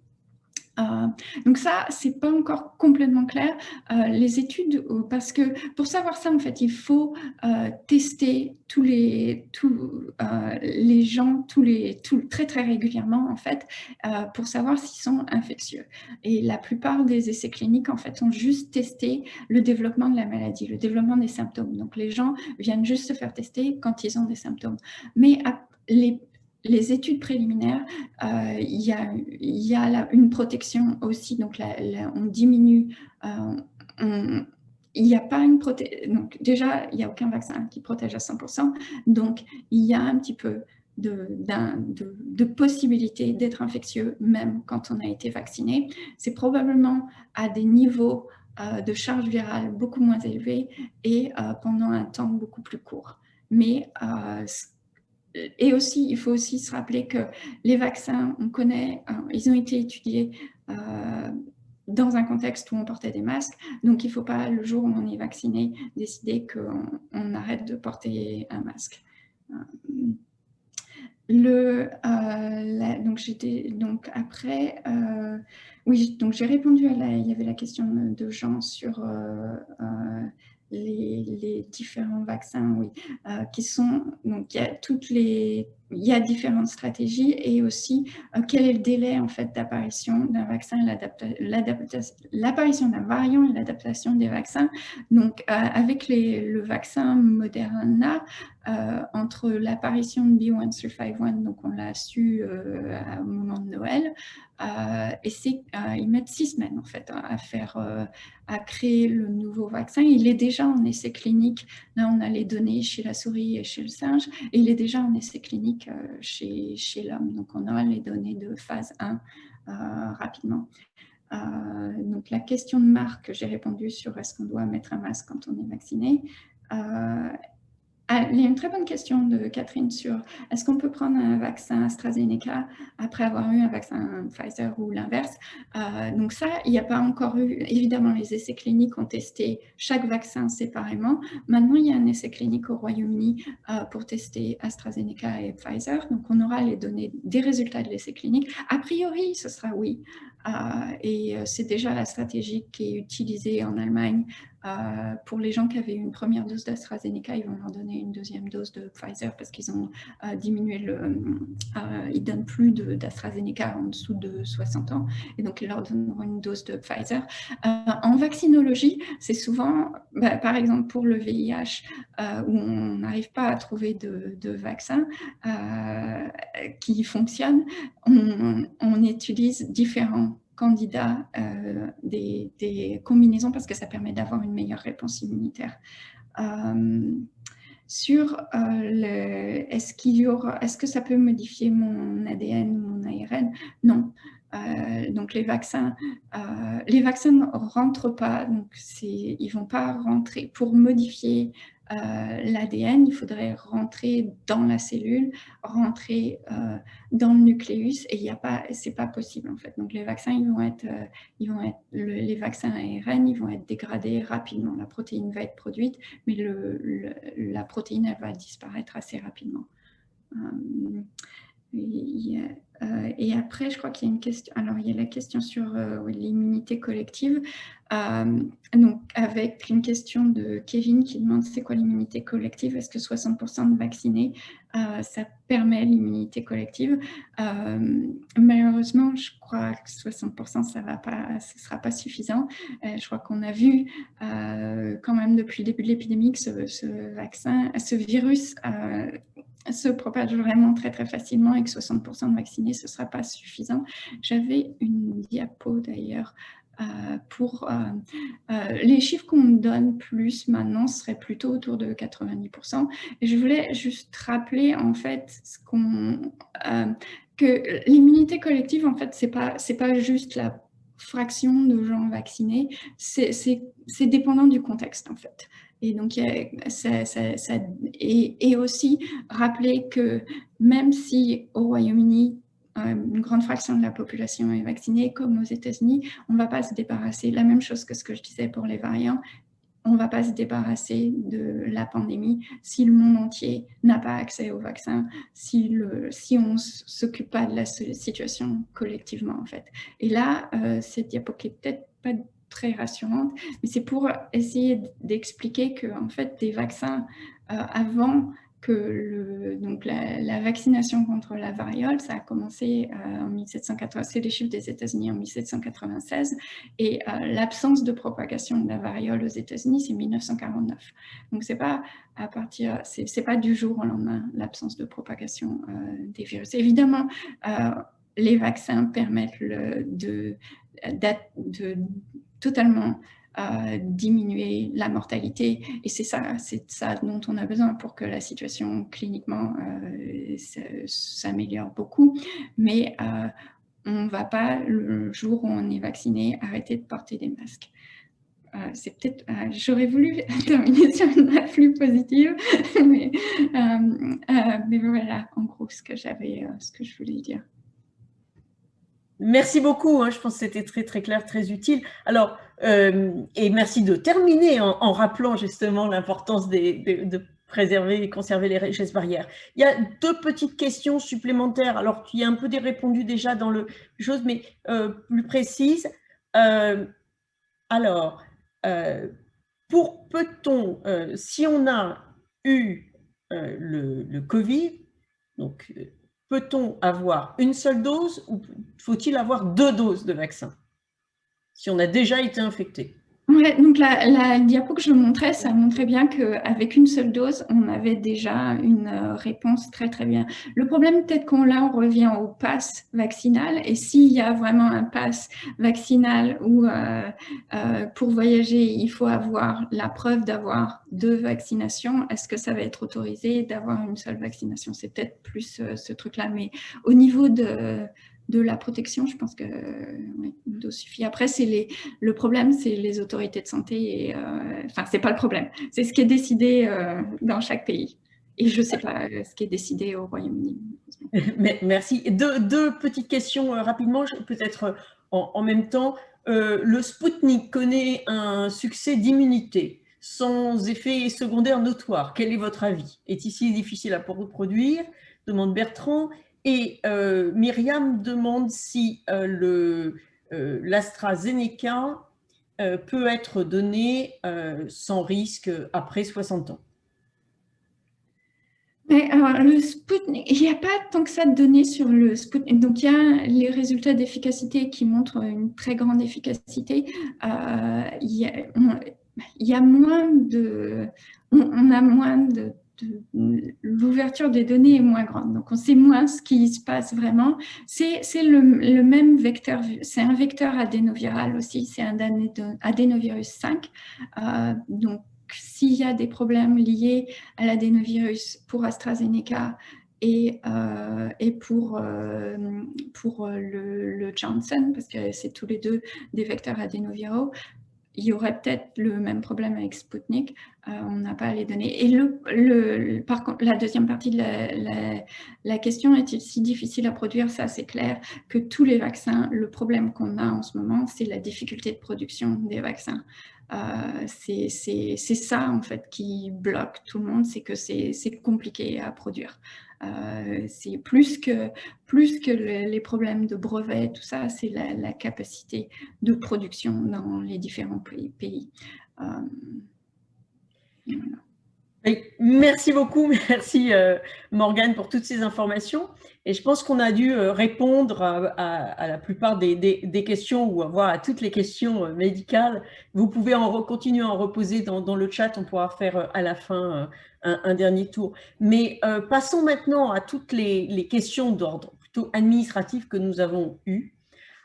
Donc ça, c'est pas encore complètement clair. Les études, parce que pour savoir ça, en fait, il faut tester tous les gens très très régulièrement, en fait, pour savoir s'ils sont infectieux. Et la plupart des essais cliniques, en fait, ont juste testé le développement de la maladie, le développement des symptômes. Donc les gens viennent juste se faire tester quand ils ont des symptômes. Mais les études préliminaires, il y a une protection aussi, donc on diminue, il n'y a pas une protection, donc déjà, il n'y a aucun vaccin qui protège à 100%, donc il y a un petit peu de possibilité d'être infectieux, même quand on a été vacciné. C'est probablement à des niveaux de charge virale beaucoup moins élevés et pendant un temps beaucoup plus court. Mais et aussi, il faut aussi se rappeler que les vaccins, on connaît, ils ont été étudiés dans un contexte où on portait des masques. Donc, il ne faut pas, le jour où on est vacciné, décider qu'on arrête de porter un masque. Donc après, oui, donc j'ai répondu il y avait la question de Jean sur les différents vaccins, oui, qui sont, donc il y a différentes stratégies et aussi quel est le délai en fait d'apparition d'un vaccin, l'apparition d'un variant et l'adaptation des vaccins. Donc avec le vaccin Moderna, entre l'apparition de B1351, donc on l'a su au moment de Noël, et ils mettent 6 semaines en fait à créer le nouveau vaccin. Il est déjà en essai clinique. Là, on a les données chez la souris et chez le singe, et il est déjà en essai clinique chez l'homme. Donc, on aura les données de phase 1 rapidement. Donc, la question de Marc, j'ai répondu sur est-ce qu'on doit mettre un masque quand on est vacciné. Il y a une très bonne question de Catherine sur est-ce qu'on peut prendre un vaccin AstraZeneca après avoir eu un vaccin Pfizer ou l'inverse. Donc ça, il n'y a pas encore eu, évidemment les essais cliniques ont testé chaque vaccin séparément. Maintenant, il y a un essai clinique au Royaume-Uni pour tester AstraZeneca et Pfizer. Donc on aura les données des résultats de l'essai clinique. A priori, ce sera oui. Et c'est déjà la stratégie qui est utilisée en Allemagne. Pour les gens qui avaient une première dose d'AstraZeneca, ils vont leur donner une deuxième dose de Pfizer parce qu'ils ont diminué ils ne donnent plus d'AstraZeneca en dessous de 60 ans et donc ils leur donneront une dose de Pfizer. En vaccinologie, c'est souvent, par exemple pour le VIH, où on n'arrive pas à trouver de vaccin qui fonctionne, on utilise différents candidats, des combinaisons parce que ça permet d'avoir une meilleure réponse immunitaire. Est-ce que ça peut modifier mon ADN ou mon ARN? Non. Donc les vaccins ne rentrent pas, donc ils ne vont pas rentrer. Pour modifier l'ADN, il faudrait rentrer dans la cellule, rentrer dans le nucléus, et c'est pas possible en fait. Donc les vaccins, les vaccins ARN, ils vont être dégradés rapidement. La protéine va être produite, mais la protéine, elle va disparaître assez rapidement. Et après, je crois qu'il y a une question. Alors, il y a la question sur l'immunité collective. Donc, avec une question de Kevin qui demande c'est quoi l'immunité collective? Est-ce que 60% de vaccinés, ça permet l'immunité collective? Malheureusement, je crois que 60%, ce ne sera pas suffisant. Je crois qu'on a vu quand même depuis le début de l'épidémie que ce virus se propage vraiment très très facilement et que 60% de vaccinés, ce ne sera pas suffisant. J'avais une diapo d'ailleurs pour les chiffres qu'on donne plus maintenant seraient plutôt autour de 90%. Et je voulais juste rappeler en fait que l'immunité collective, en fait, c'est pas juste la fraction de gens vaccinés, c'est dépendant du contexte en fait. Et donc, et aussi rappeler que même si au Royaume-Uni, une grande fraction de la population est vaccinée, comme aux États-Unis, on ne va pas se débarrasser, la même chose que ce que je disais pour les variants, on ne va pas se débarrasser de la pandémie si le monde entier n'a pas accès au vaccin, si on ne s'occupe pas de la situation collectivement, en fait. Et là, cette diapo qui est peut-être pas très rassurante, mais c'est pour essayer d'expliquer que, en fait, des vaccins avant que donc la vaccination contre la variole, ça a commencé en 1780, c'est les chiffres des États-Unis en 1796, et l'absence de propagation de la variole aux États-Unis, c'est 1949. Donc c'est pas c'est pas du jour au lendemain l'absence de propagation des virus. Évidemment, les vaccins permettent de totalement diminuer la mortalité, et c'est ça dont on a besoin pour que la situation cliniquement s'améliore beaucoup, mais on ne va pas, le jour où on est vacciné, arrêter de porter des masques. C'est peut-être, j'aurais voulu terminer sur une note plus positive, mais voilà en gros ce que je voulais dire. Merci beaucoup, je pense que c'était très très clair, très utile. Alors, et merci de terminer en rappelant justement l'importance de préserver et conserver les gestes barrières. Il y a deux petites questions supplémentaires, alors qui est un peu répondu déjà dans le chose, mais plus précises. Alors, peut-on, si on a eu le Covid, donc peut-on avoir une seule dose ou faut-il avoir 2 doses de vaccin si on a déjà été infecté? Ouais, donc la diapo que je montrais, ça montrait bien qu'avec une seule dose, on avait déjà une réponse très très bien. Le problème, peut-être qu'on revient au pass vaccinal, et s'il y a vraiment un pass vaccinal où pour voyager, il faut avoir la preuve d'avoir 2 vaccinations, est-ce que ça va être autorisé d'avoir une seule vaccination? C'est peut-être plus ce truc-là, mais au niveau de la protection, je pense que une dose suffit. Après, le problème, c'est les autorités de santé. Enfin, c'est pas le problème. C'est ce qui est décidé dans chaque pays. Et je ne sais pas ce qui est décidé au Royaume-Uni. Merci. Deux petites questions rapidement, peut-être en même temps. Le Sputnik connaît un succès d'immunité sans effet secondaire notoire. Quel est votre avis? Est-il difficile à reproduire? Demande Bertrand. Et Myriam demande si l'AstraZeneca peut être donné sans risque après 60 ans. Mais alors, le Sputnik, il n'y a pas tant que ça de données sur le Sputnik. Donc, il y a les résultats d'efficacité qui montrent une très grande efficacité. Il y a moins de... On a moins de l'ouverture des données est moins grande. Donc, on sait moins ce qui se passe vraiment. C'est le même vecteur. C'est un vecteur adénoviral aussi. C'est un adénovirus 5. Donc, s'il y a des problèmes liés à l'adénovirus pour AstraZeneca et pour le Johnson, parce que c'est tous les deux des vecteurs adénoviraux, il y aurait peut-être le même problème avec Sputnik. On n'a pas les données. Et par contre, la deuxième partie de la question, est-il si difficile à produire? Ça, c'est clair que tous les vaccins, le problème qu'on a en ce moment, c'est la difficulté de production des vaccins. C'est ça, en fait, qui bloque tout le monde, c'est que c'est compliqué à produire. C'est plus que les problèmes de brevets, tout ça, c'est la capacité de production dans les différents pays. Voilà. Merci beaucoup, merci Morgane pour toutes ces informations. Et je pense qu'on a dû répondre à la plupart des questions ou voire à toutes les questions médicales. Vous pouvez continuer à en reposer dans le chat, on pourra faire à la fin un dernier tour. Mais passons maintenant à toutes les questions d'ordre plutôt administratif que nous avons eues.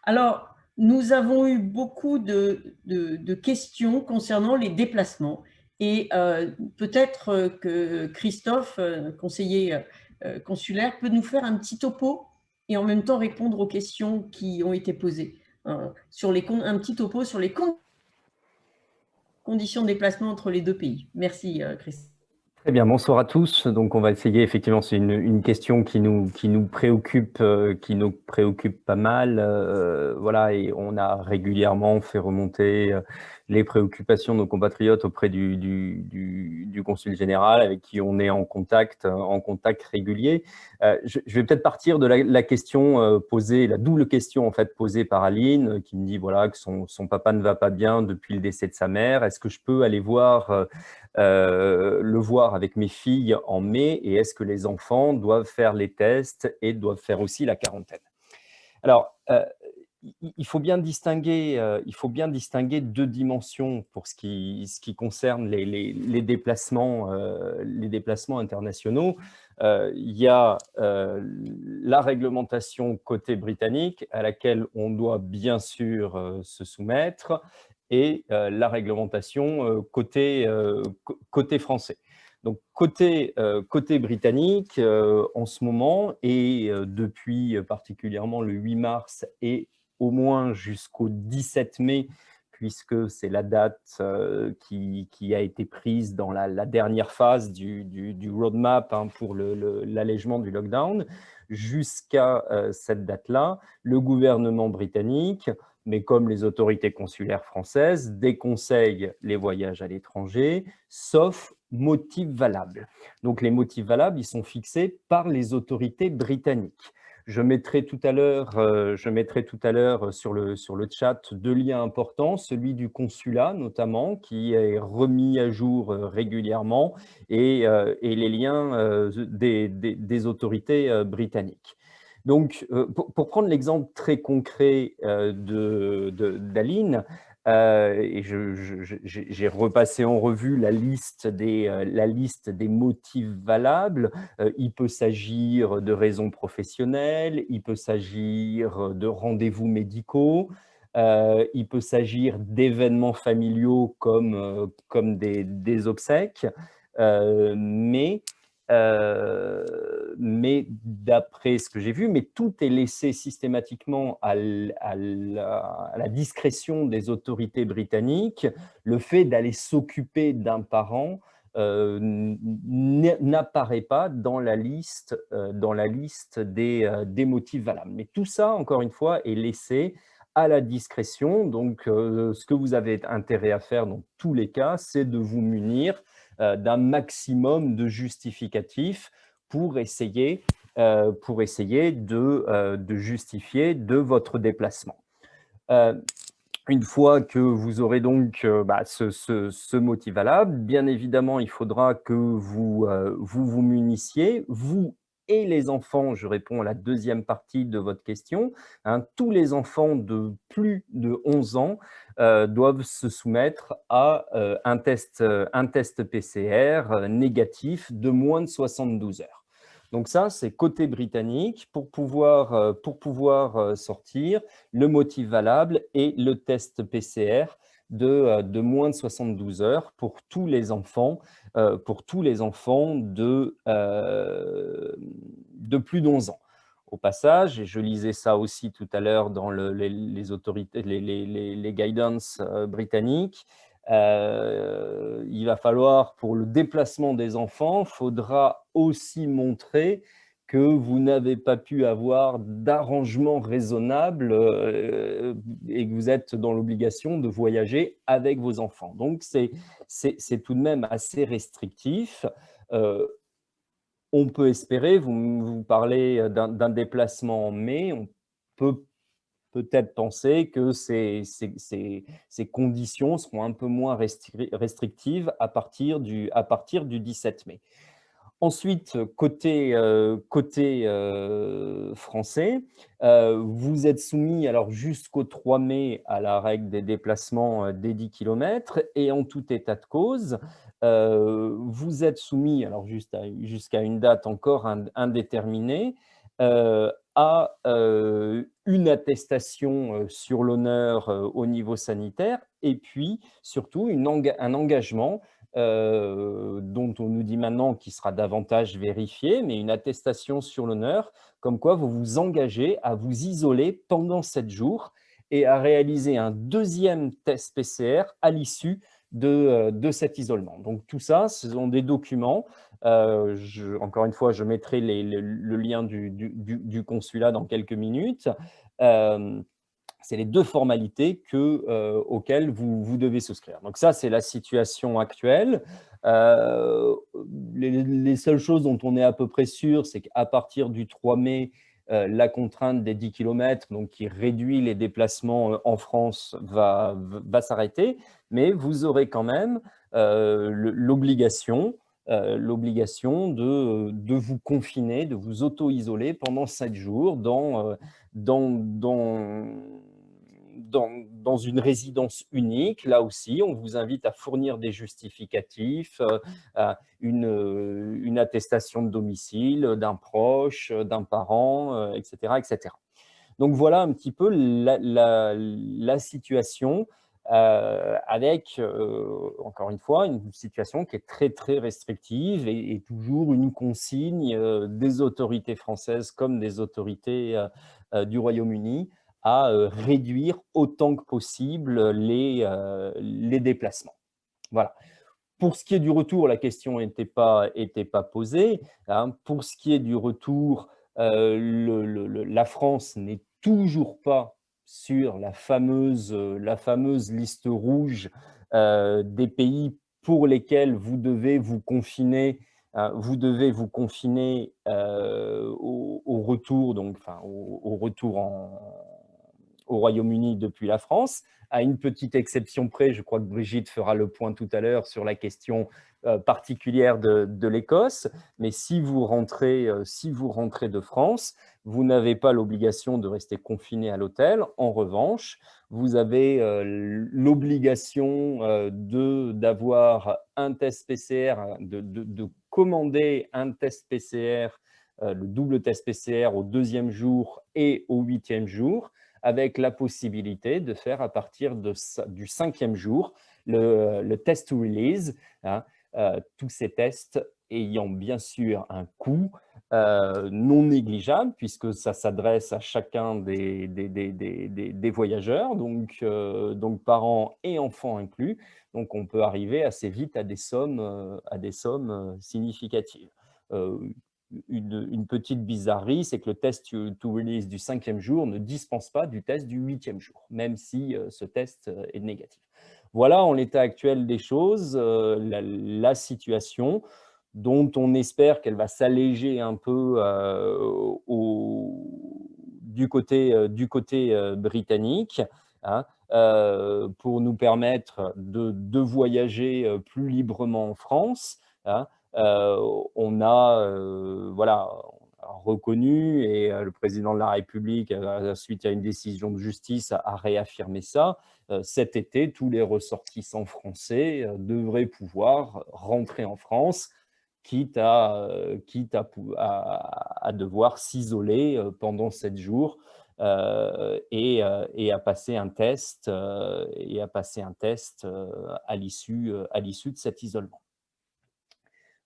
Alors, nous avons eu beaucoup de questions concernant les déplacements. Et peut-être que Christophe, conseiller consulaire, peut nous faire un petit topo et en même temps répondre aux questions qui ont été posées. Un petit topo sur les conditions de déplacement entre les deux pays. Merci Christophe. Très bien, bonsoir à tous. Donc, on va essayer, effectivement, c'est une question qui nous préoccupe pas mal. Voilà, et on a régulièrement fait remonter les préoccupations de nos compatriotes auprès du consul général avec qui on est en contact régulier. Je vais peut-être partir de la question posée, la double question en fait posée par Aline, qui me dit voilà que son papa ne va pas bien depuis le décès de sa mère. Est-ce que je peux aller le voir avec mes filles en mai, et est-ce que les enfants doivent faire les tests et doivent faire aussi la quarantaine? Alors, il faut bien distinguer deux dimensions pour ce qui concerne les déplacements internationaux. Il y a la réglementation côté britannique à laquelle on doit bien sûr se soumettre, et la réglementation côté français. Donc, côté britannique, en ce moment, et depuis particulièrement le 8 mars et au moins jusqu'au 17 mai, puisque c'est la date qui a été prise dans la dernière phase du roadmap pour l'allègement du lockdown, jusqu'à cette date-là, le gouvernement britannique, mais comme les autorités consulaires françaises, déconseillent les voyages à l'étranger, sauf motifs valables. Donc, les motifs valables, ils sont fixés par les autorités britanniques. Je mettrai tout à l'heure sur le chat deux liens importants, celui du consulat notamment, qui est remis à jour régulièrement, et les liens des autorités britanniques. Donc, pour prendre l'exemple très concret d'Aline, et j'ai repassé en revue la liste des motifs valables. Il peut s'agir de raisons professionnelles, il peut s'agir de rendez-vous médicaux, il peut s'agir d'événements familiaux comme des obsèques, mais d'après ce que j'ai vu, mais tout est laissé systématiquement à la discrétion des autorités britanniques. Le fait d'aller s'occuper d'un parent n'apparaît pas dans la liste des motifs valables. Mais tout ça, encore une fois, est laissé à la discrétion. Donc, ce que vous avez intérêt à faire dans tous les cas, c'est de vous munir d'un maximum de justificatifs pour essayer de justifier de votre déplacement. Une fois que vous aurez donc ce motif valable, bien évidemment, il faudra que vous munissiez, vous et les enfants, je réponds à la deuxième partie de votre question, hein, tous les enfants de plus de 11 ans doivent se soumettre à un test PCR négatif de moins de 72 heures. Donc ça, c'est côté britannique pour pouvoir sortir le motif valable et le test PCR de moins de 72 heures pour tous les enfants, de plus d'11 ans. Au passage, et je lisais ça aussi tout à l'heure dans les autorités, les guidance britanniques, il va falloir, pour le déplacement des enfants, il faudra aussi montrer que vous n'avez pas pu avoir d'arrangement raisonnable et que vous êtes dans l'obligation de voyager avec vos enfants. Donc, c'est tout de même assez restrictif. On peut espérer, vous parlez d'un déplacement en mai, on peut peut-être penser que ces conditions seront un peu moins restrictives à partir du 17 mai. Ensuite, côté français, vous êtes soumis alors jusqu'au 3 mai à la règle des déplacements des 10 km et en tout état de cause, vous êtes soumis, alors jusqu'à une date encore indéterminée, à une attestation sur l'honneur au niveau sanitaire et puis surtout un engagement dont on nous dit maintenant qu'il sera davantage vérifié, mais une attestation sur l'honneur, comme quoi vous vous engagez à vous isoler pendant 7 jours et à réaliser un deuxième test PCR à l'issue de cet isolement. Donc tout ça, ce sont des documents. Encore une fois, je mettrai le lien du consulat dans quelques minutes. C'est les deux formalités auxquelles vous devez souscrire. Donc ça, c'est la situation actuelle. Les seules choses dont on est à peu près sûr, c'est qu'à partir du 3 mai, la contrainte des 10 km, donc qui réduit les déplacements en France, va s'arrêter, mais vous aurez quand même l'obligation de vous confiner, de vous auto-isoler pendant 7 jours dans une résidence unique. Là aussi, on vous invite à fournir des justificatifs, une attestation de domicile d'un proche, d'un parent, etc., etc. Donc voilà un petit peu la situation avec, encore une fois, une situation qui est très, très restrictive et toujours une consigne des autorités françaises comme des autorités du Royaume-Uni à réduire autant que possible les déplacements. Voilà. Pour ce qui est du retour, la question n'était pas posée, hein. Pour ce qui est du retour, la France n'est toujours pas sur la fameuse liste rouge des pays pour lesquels vous devez vous confiner, au retour, donc, enfin, au retour au Royaume-Uni depuis la France. À une petite exception près, je crois que Brigitte fera le point tout à l'heure sur la question particulière de l'Écosse, mais si vous rentrez de France, vous n'avez pas l'obligation de rester confiné à l'hôtel. En revanche, vous avez l'obligation d'avoir un test PCR, de commander un test PCR, le double test PCR au 2e jour et au 8e jour, avec la possibilité de faire à partir du 5e jour le test to release, hein, tous ces tests ayant bien sûr un coût non négligeable, puisque ça s'adresse à chacun des voyageurs, donc parents et enfants inclus. Donc on peut arriver assez vite à des sommes significatives. Une petite bizarrerie, c'est que le test to release du 5e jour ne dispense pas du test du 8e jour, même si ce test est négatif. Voilà en l'état actuel des choses, la situation dont on espère qu'elle va s'alléger un peu du côté britannique. hein, pour nous permettre de voyager plus librement en France, hein. On a voilà, reconnu, et le président de la République, suite à une décision de justice, a réaffirmé ça. Cet été, tous les ressortissants français devraient pouvoir rentrer en France, quitte à devoir s'isoler pendant 7 jours et à passer un test, à l'issue de cet isolement.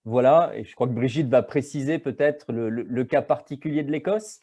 Voilà, et je crois que Brigitte va préciser peut-être le cas particulier de l'Écosse.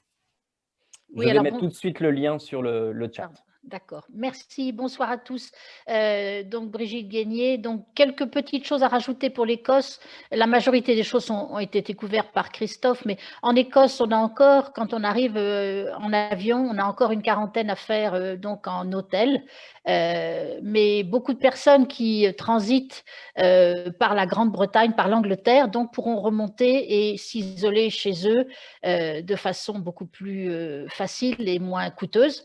Je vais mettre tout de suite le lien sur le chat. D'accord, merci, bonsoir à tous. Donc Brigitte Guénier, donc quelques petites choses à rajouter pour l'Écosse. La majorité des choses ont été découvertes par Christophe, mais en Écosse, on a encore, quand on arrive en avion, on a encore une quarantaine à faire donc en hôtel. Mais beaucoup de personnes qui transitent par la Grande-Bretagne, par l'Angleterre, donc pourront remonter et s'isoler chez eux de façon beaucoup plus facile et moins coûteuse.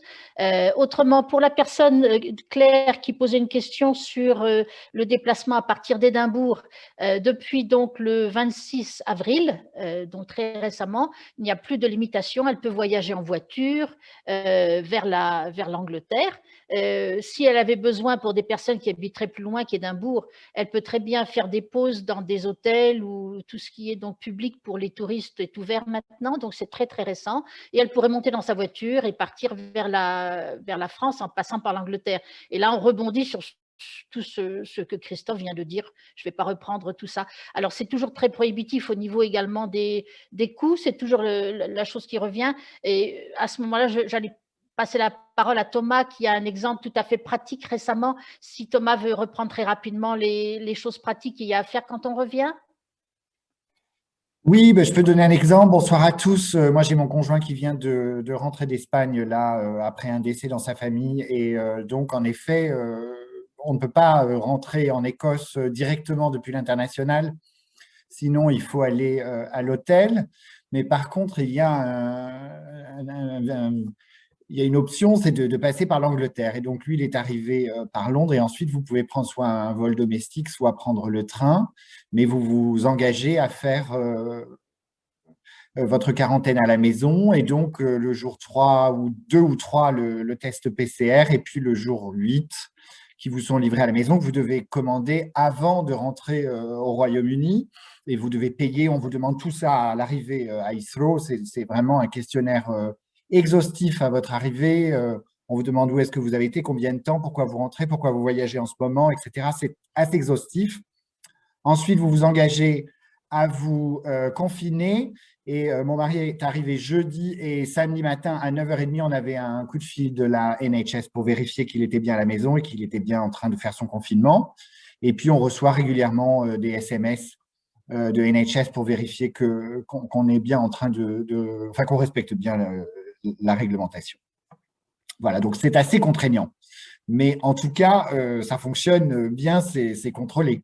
Autrement, pour la personne Claire qui posait une question sur le déplacement à partir d'Édimbourg, depuis donc le 26 avril, donc très récemment, il n'y a plus de limitation. Elle peut voyager en voiture vers l'Angleterre. Si elle avait besoin, pour des personnes qui habiteraient plus loin qu'Édimbourg, elle peut très bien faire des pauses dans des hôtels où tout ce qui est donc public pour les touristes est ouvert maintenant, donc c'est très très récent, et elle pourrait monter dans sa voiture et partir vers la France en passant par l'Angleterre. Et là, on rebondit sur tout ce que Christophe vient de dire. Je ne vais pas reprendre tout ça. Alors, c'est toujours très prohibitif au niveau également des coûts. C'est toujours la chose qui revient. Et à ce moment-là, j'allais passer la parole à Thomas, qui a un exemple tout à fait pratique récemment. Si Thomas veut reprendre très rapidement les choses pratiques qu'il y a à faire quand on revient. Oui, ben, je peux donner un exemple. Bonsoir à tous. Moi, j'ai mon conjoint qui vient de rentrer d'Espagne là après un décès dans sa famille, et donc en effet, on ne peut pas rentrer en Écosse directement depuis l'international. Sinon, il faut aller à l'hôtel. Mais par contre, il y a une option, c'est de passer par l'Angleterre. Et donc, lui, il est arrivé par Londres, et ensuite, vous pouvez prendre soit un vol domestique, soit prendre le train, mais vous vous engagez à faire votre quarantaine à la maison, et donc le jour 3 ou 2 ou 3, le test PCR, et puis le jour 8, qui vous sont livrés à la maison, que vous devez commander avant de rentrer au Royaume-Uni, et vous devez payer. On vous demande tout ça à l'arrivée à Heathrow. C'est vraiment un questionnaire exhaustif à votre arrivée. On vous demande où est-ce que vous avez été, combien de temps, pourquoi vous rentrez, pourquoi vous voyagez en ce moment, etc. C'est assez exhaustif. Ensuite, vous vous engagez à vous confiner. Et mon mari est arrivé jeudi, et samedi matin à 9h30, on avait un coup de fil de la NHS pour vérifier qu'il était bien à la maison et qu'il était bien en train de faire son confinement. Et puis, on reçoit régulièrement des SMS de NHS pour vérifier qu'on est bien en train enfin, qu'on respecte bien la réglementation. Voilà, donc c'est assez contraignant. Mais en tout cas, ça fonctionne bien, c'est contrôlé.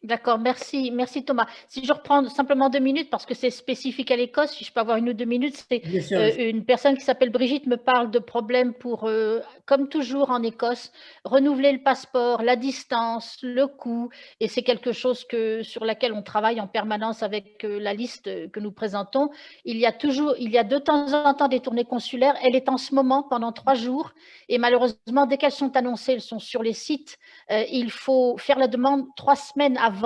D'accord, merci Thomas. Si je reprends simplement 2 minutes, parce que c'est spécifique à l'Écosse, si je peux avoir 1 ou 2 minutes, c'est une personne qui s'appelle Brigitte me parle de problèmes pour, comme toujours en Écosse, renouveler le passeport, la distance, le coût, et c'est quelque chose sur laquelle on travaille en permanence avec la liste que nous présentons. Il y a de temps en temps des tournées consulaires. Elle est en ce moment pendant 3 jours, et malheureusement, dès qu'elles sont annoncées, elles sont sur les sites. Il faut faire la demande 3 semaines avant.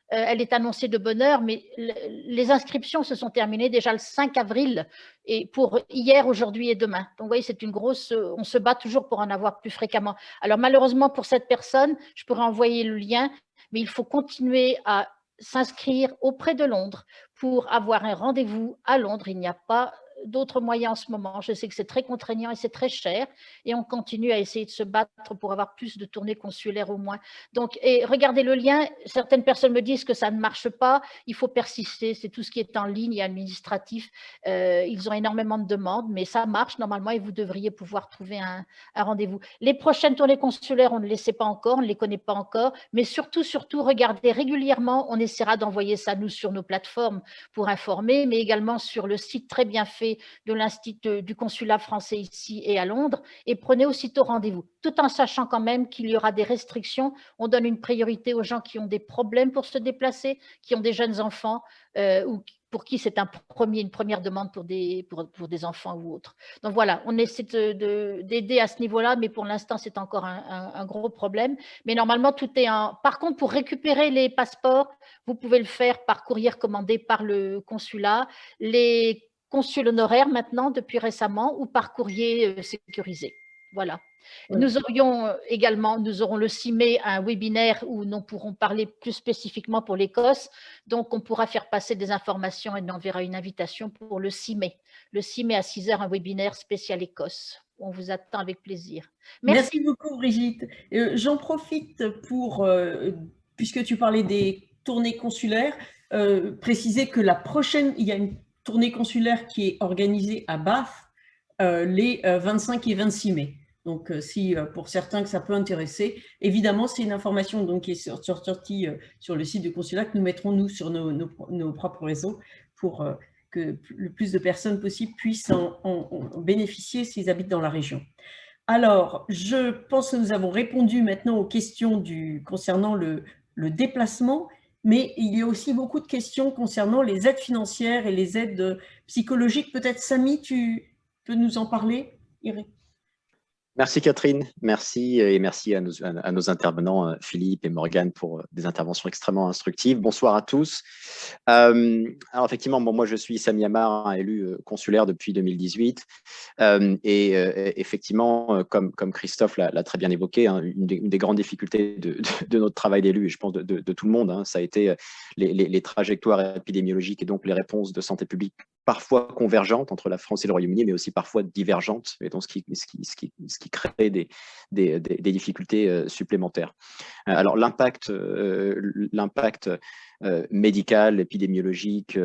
Elle est annoncée de bonne heure, mais les inscriptions se sont terminées déjà le 5 avril, et pour hier, aujourd'hui et demain. Donc, vous voyez, c'est une grosse… On se bat toujours pour en avoir plus fréquemment. Alors, malheureusement, pour cette personne, je pourrais envoyer le lien, mais il faut continuer à s'inscrire auprès de Londres pour avoir un rendez-vous à Londres. Il n'y a pas d'autres moyens en ce moment. Je sais que c'est très contraignant et c'est très cher, et on continue à essayer de se battre pour avoir plus de tournées consulaires au moins. Donc, et regardez le lien. Certaines personnes me disent que ça ne marche pas. Il faut persister. C'est tout ce qui est en ligne et administratif. Ils ont énormément de demandes, mais ça marche normalement, et vous devriez pouvoir trouver un rendez-vous. Les prochaines tournées consulaires, on ne les sait pas encore, on ne les connaît pas encore, mais surtout, regardez régulièrement. On essaiera d'envoyer ça, nous, sur nos plateformes pour informer, mais également sur le site très bien fait côté de l'Institut du consulat français ici et à Londres, et prenez aussitôt rendez-vous, tout en sachant quand même qu'il y aura des restrictions. On donne une priorité aux gens qui ont des problèmes pour se déplacer, qui ont des jeunes enfants ou pour qui c'est une première demande pour des enfants ou autres. Donc voilà, on essaie d'aider à ce niveau-là, mais pour l'instant, c'est encore un gros problème. Mais normalement, tout est Par contre, pour récupérer les passeports, vous pouvez le faire par courrier recommandé par le consulat, les consuls honoraires maintenant, depuis récemment, ou par courrier sécurisé. Voilà. Oui. Nous aurons le 6 mai un webinaire où nous pourrons parler plus spécifiquement pour l'Écosse. Donc, on pourra faire passer des informations et on enverra une invitation pour le 6 mai. Le 6 mai à 6 h, un webinaire spécial Écosse. On vous attend avec plaisir. Merci beaucoup, Brigitte. J'en profite pour, puisque tu parlais des tournées consulaires, préciser que il y a une tournée consulaire qui est organisée à Bath les 25 et 26 mai. Donc, si pour certains que ça peut intéresser, évidemment, c'est une information donc, qui est sortie sur le site du consulat que nous mettrons, nous, sur nos propres réseaux pour que le plus de personnes possible puissent en bénéficier s'ils habitent dans la région. Alors, je pense que nous avons répondu maintenant aux questions concernant le déplacement, mais il y a aussi beaucoup de questions concernant les aides financières et les aides psychologiques. Peut-être, Samy, tu peux nous en parler? Merci Catherine, merci et merci à nos intervenants Philippe et Morgane pour des interventions extrêmement instructives. Bonsoir à tous. Alors effectivement, moi je suis Samy Amar, élu consulaire depuis 2018 et effectivement, comme Christophe l'a très bien évoqué, hein, une des grandes difficultés de notre travail d'élu et je pense de tout le monde, hein, ça a été les trajectoires épidémiologiques et donc les réponses de santé publique parfois convergentes entre la France et le Royaume-Uni, mais aussi parfois divergentes, et donc ce qui crée des difficultés supplémentaires. Alors l'impact médical, épidémiologique,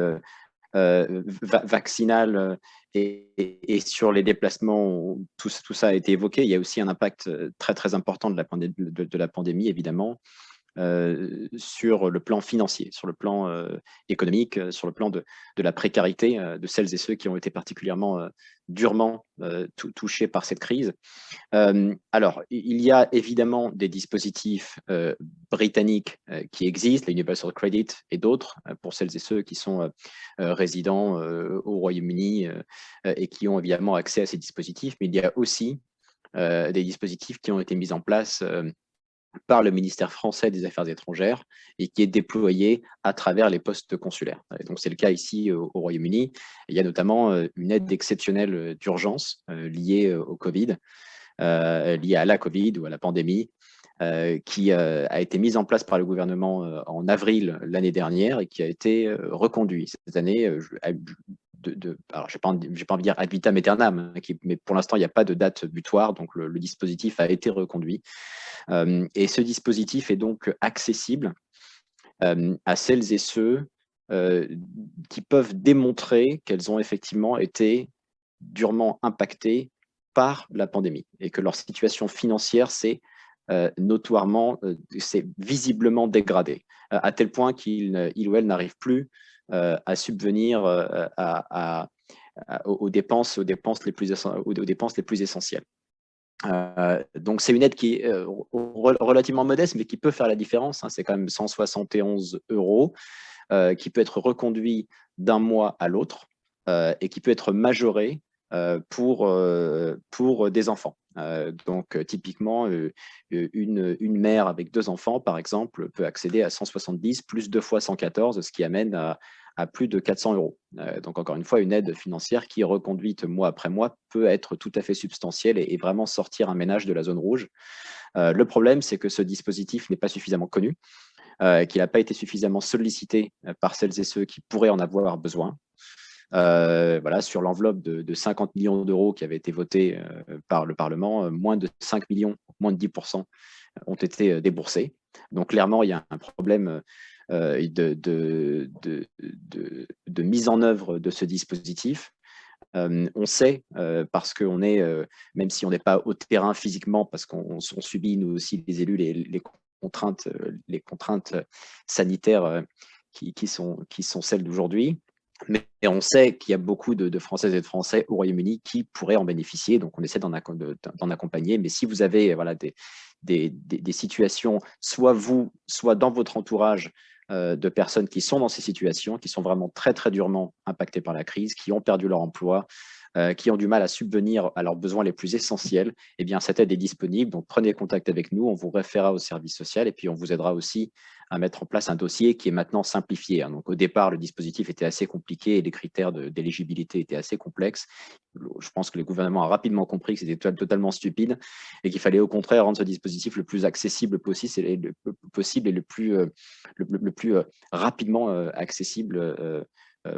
vaccinal et sur les déplacements, tout ça a été évoqué. Il y a aussi un impact très très important de la pandémie, évidemment. Sur le plan financier, sur le plan économique, sur le plan de la précarité de celles et ceux qui ont été particulièrement durement touchés par cette crise. Alors, il y a évidemment des dispositifs britanniques qui existent, la Universal Credit et d'autres, pour celles et ceux qui sont résidents au Royaume-Uni et qui ont évidemment accès à ces dispositifs, mais il y a aussi des dispositifs qui ont été mis en place par le ministère français des Affaires étrangères et qui est déployé à travers les postes consulaires. Et donc, c'est le cas ici au Royaume-Uni. Il y a notamment une aide exceptionnelle d'urgence liée au Covid, liée à la Covid ou à la pandémie, qui a été mise en place par le gouvernement en avril l'année dernière et qui a été reconduit cette année. Alors, je n'ai pas envie de dire ad vitam aeternam, mais pour l'instant, il n'y a pas de date butoir, donc le dispositif a été reconduit. Et ce dispositif est donc accessible à celles et ceux qui peuvent démontrer qu'elles ont effectivement été durement impactées par la pandémie et que leur situation financière s'est visiblement dégradée, à tel point qu'il ou elle n'arrive plus à subvenir aux dépenses les plus essentielles. Donc, c'est une aide qui est relativement modeste, mais qui peut faire la différence. Hein. C'est quand même 171 €, qui peut être reconduit d'un mois à l'autre et qui peut être majoré pour des enfants. Donc, typiquement, une mère avec 2 enfants, par exemple, peut accéder à 170 plus 2 fois 114, ce qui amène à plus de 400 €. Donc, encore une fois, une aide financière qui, reconduite mois après mois, peut être tout à fait substantielle et vraiment sortir un ménage de la zone rouge. Le problème, c'est que ce dispositif n'est pas suffisamment connu, qu'il n'a pas été suffisamment sollicité par celles et ceux qui pourraient en avoir besoin. Voilà, sur l'enveloppe de 50 millions d'euros qui avait été votée par le Parlement, moins de 5 millions, moins de 10% ont été déboursés. Donc, clairement, il y a un problème de mise en œuvre de ce dispositif. On sait, parce qu'on est, même si on n'est pas au terrain physiquement, parce qu'on subit, nous aussi, les élus, les contraintes sanitaires qui sont celles d'aujourd'hui, Mais on sait qu'il y a beaucoup de Françaises et de Français au Royaume-Uni qui pourraient en bénéficier, donc on essaie d'en accompagner. Mais si vous avez voilà, des situations, soit vous, soit dans votre entourage, de personnes qui sont dans ces situations, qui sont vraiment très, très durement impactées par la crise, qui ont perdu leur emploi, qui ont du mal à subvenir à leurs besoins les plus essentiels, eh bien, cette aide est disponible. Donc, prenez contact avec nous, on vous référera au service social et puis on vous aidera aussi à mettre en place un dossier qui est maintenant simplifié. Donc, au départ, le dispositif était assez compliqué et les critères d'éligibilité étaient assez complexes. Je pense que le gouvernement a rapidement compris que c'était totalement stupide et qu'il fallait au contraire rendre ce dispositif le plus accessible possible et le plus rapidement accessible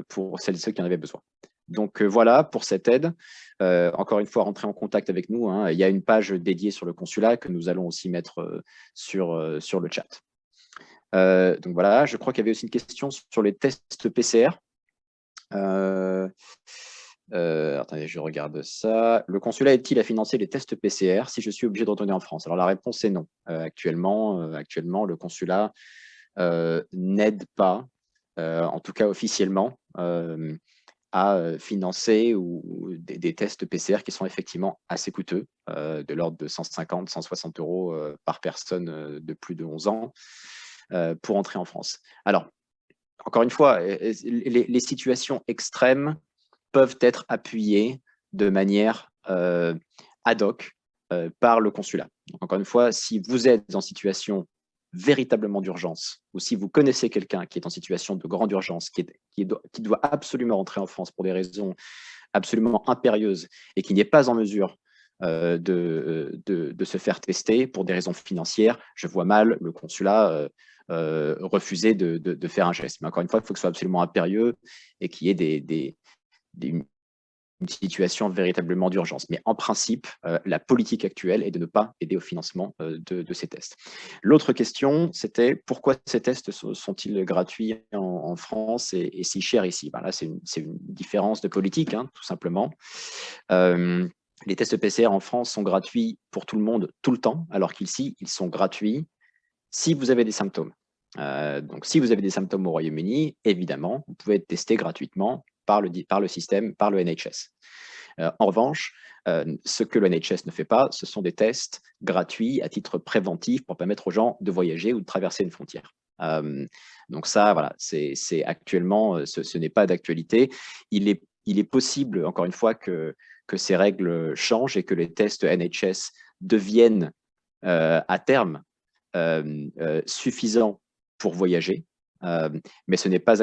pour celles et ceux qui en avaient besoin. Donc voilà pour cette aide. Encore une fois, rentrez en contact avec nous. Il y a une page dédiée sur le consulat que nous allons aussi mettre sur le chat. Donc voilà, je crois qu'il y avait aussi une question sur les tests PCR. Attendez, je regarde ça. Le consulat est-il à financer les tests PCR si je suis obligé de retourner en France? Alors la réponse est non. Actuellement, le consulat n'aide pas, en tout cas officiellement, à financer des tests PCR qui sont effectivement assez coûteux, de l'ordre de 150, 160 euros par personne de plus de 11 ans pour entrer en France. Alors, encore une fois, les situations extrêmes peuvent être appuyées de manière ad hoc par le consulat. Donc, encore une fois, si vous êtes en situation véritablement d'urgence, ou si vous connaissez quelqu'un qui est en situation de grande urgence, qui doit absolument rentrer en France pour des raisons absolument impérieuses et qui n'est pas en mesure de se faire tester pour des raisons financières, je vois mal le consulat refuser de faire un geste. Mais encore une fois, il faut que ce soit absolument impérieux et qu'il y ait une situation véritablement d'urgence. Mais en principe, la politique actuelle est de ne pas aider au financement de ces tests. L'autre question, c'était pourquoi ces tests sont-ils gratuits en France et si chers ici? Là, c'est une différence de politique, tout simplement. Les tests PCR en France sont gratuits pour tout le monde, tout le temps, alors qu'ici, ils sont gratuits si vous avez des symptômes. Donc, si vous avez des symptômes au Royaume-Uni, évidemment, vous pouvez être testé gratuitement par le système, par le NHS. En revanche, ce que le NHS ne fait pas, ce sont des tests gratuits à titre préventif pour permettre aux gens de voyager ou de traverser une frontière. Donc ça, voilà, c'est actuellement, ce n'est pas d'actualité. Il est possible, encore une fois, que ces règles changent et que les tests NHS deviennent à terme suffisants pour voyager. Mais ce n'est pas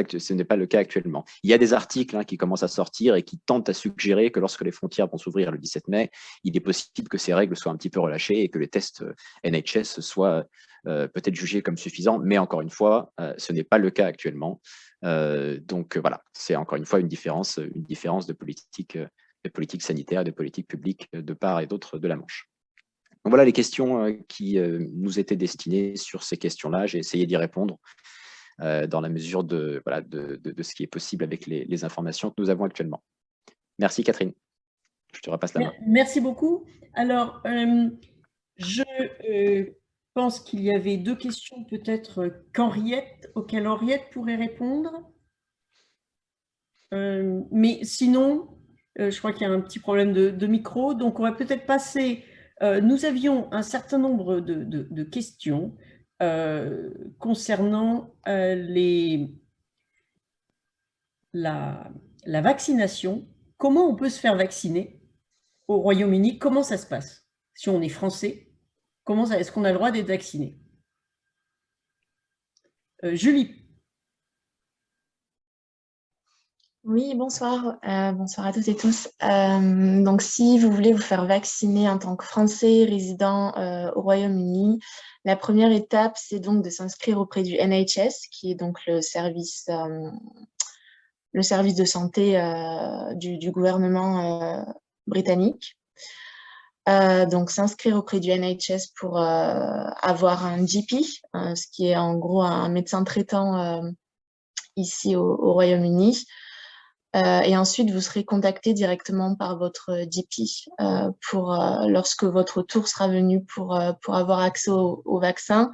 le cas actuellement. Il y a des articles qui commencent à sortir et qui tentent à suggérer que lorsque les frontières vont s'ouvrir le 17 mai, il est possible que ces règles soient un petit peu relâchées et que les tests NHS soient peut-être jugés comme suffisants. Mais encore une fois, ce n'est pas le cas actuellement. Donc voilà, c'est encore une fois une différence de politique sanitaire, de politique publique de part et d'autre de la Manche. Donc voilà les questions qui nous étaient destinées sur ces questions-là. J'ai essayé d'y répondre dans la mesure de ce qui est possible avec les informations que nous avons actuellement. Merci Catherine. Je te repasse la main. Merci beaucoup. Alors, je pense qu'il y avait deux questions peut-être auxquelles Henriette pourrait répondre. Mais sinon, je crois qu'il y a un petit problème de micro, donc on va peut-être passer. Nous avions un certain nombre de questions concernant la vaccination. Comment on peut se faire vacciner au Royaume-Uni? Comment ça se passe? Si on est français, est-ce qu'on a le droit d'être vacciné? Julie. Oui, bonsoir. Bonsoir à toutes et tous. Donc, si vous voulez vous faire vacciner en tant que Français résident au Royaume-Uni, la première étape, c'est donc de s'inscrire auprès du NHS, qui est donc le service de santé du gouvernement britannique. Donc, s'inscrire auprès du NHS pour avoir un GP, ce qui est en gros un médecin traitant ici au Royaume-Uni. Et ensuite, vous serez contacté directement par votre GP lorsque votre tour sera venu pour avoir accès au vaccin.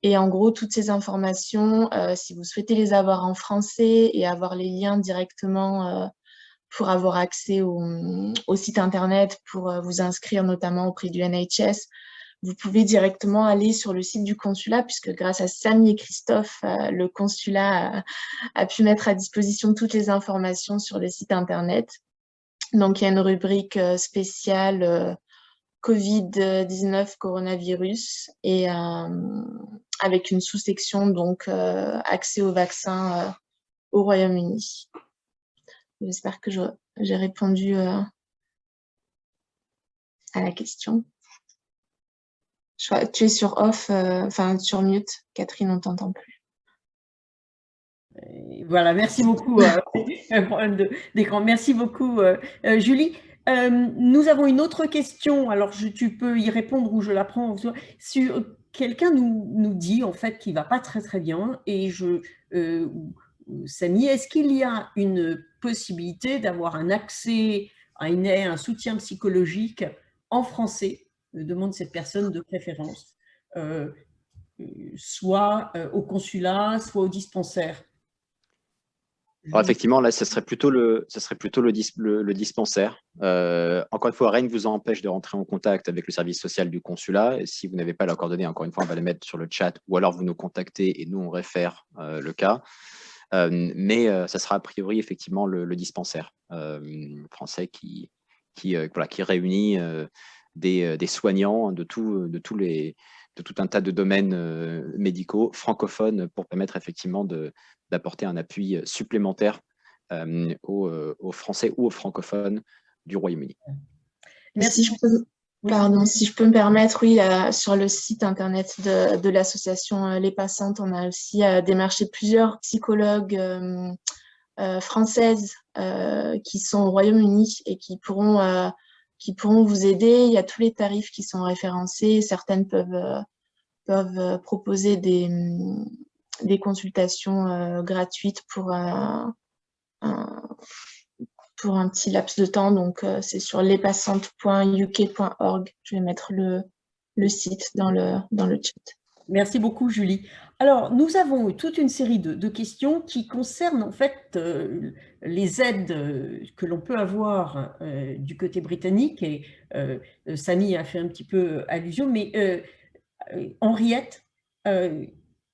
Et en gros, toutes ces informations, si vous souhaitez les avoir en français et avoir les liens directement pour avoir accès au site internet, pour vous inscrire notamment auprès du NHS, vous pouvez directement aller sur le site du consulat, puisque grâce à Samy et Christophe, le consulat a pu mettre à disposition toutes les informations sur le site internet. Donc, il y a une rubrique spéciale Covid-19 coronavirus et avec une sous-section, donc accès au vaccin au Royaume-Uni. J'espère que j'ai répondu à la question. Tu es sur off, enfin sur mute. Catherine, on ne t'entend plus. Voilà, merci beaucoup. Un problème d'écran. Merci beaucoup, Julie. Nous avons une autre question. Alors, tu peux y répondre ou je la prends. Quelqu'un nous dit en fait qu'il ne va pas très très bien. Et Samy, est-ce qu'il y a une possibilité d'avoir un accès à un soutien psychologique en français, demande cette personne de préférence, soit au consulat, soit au dispensaire? Alors effectivement, là, ce serait plutôt le dispensaire. Encore une fois, rien ne vous empêche de rentrer en contact avec le service social du consulat. Et si vous n'avez pas leurs coordonnées, encore une fois, on va les mettre sur le chat, ou alors vous nous contactez et nous, on réfère le cas. Mais ça sera a priori effectivement le dispensaire français qui réunit des soignants de tout un tas de domaines médicaux francophones pour permettre effectivement d'apporter un appui supplémentaire aux Français ou aux francophones du Royaume-Uni. Si je peux me permettre, oui, sur le site internet de l'association Les Passantes, on a aussi démarché plusieurs psychologues françaises qui sont au Royaume-Uni et qui pourront vous aider. Il y a tous les tarifs qui sont référencés. Certaines peuvent proposer des consultations gratuites pour un petit laps de temps. Donc, c'est sur lespassantes.uk.org. Je vais mettre le site dans le chat. Merci beaucoup, Julie. Alors, nous avons toute une série de questions qui concernent en fait les aides que l'on peut avoir du côté britannique. Et Samy a fait un petit peu allusion, mais Henriette,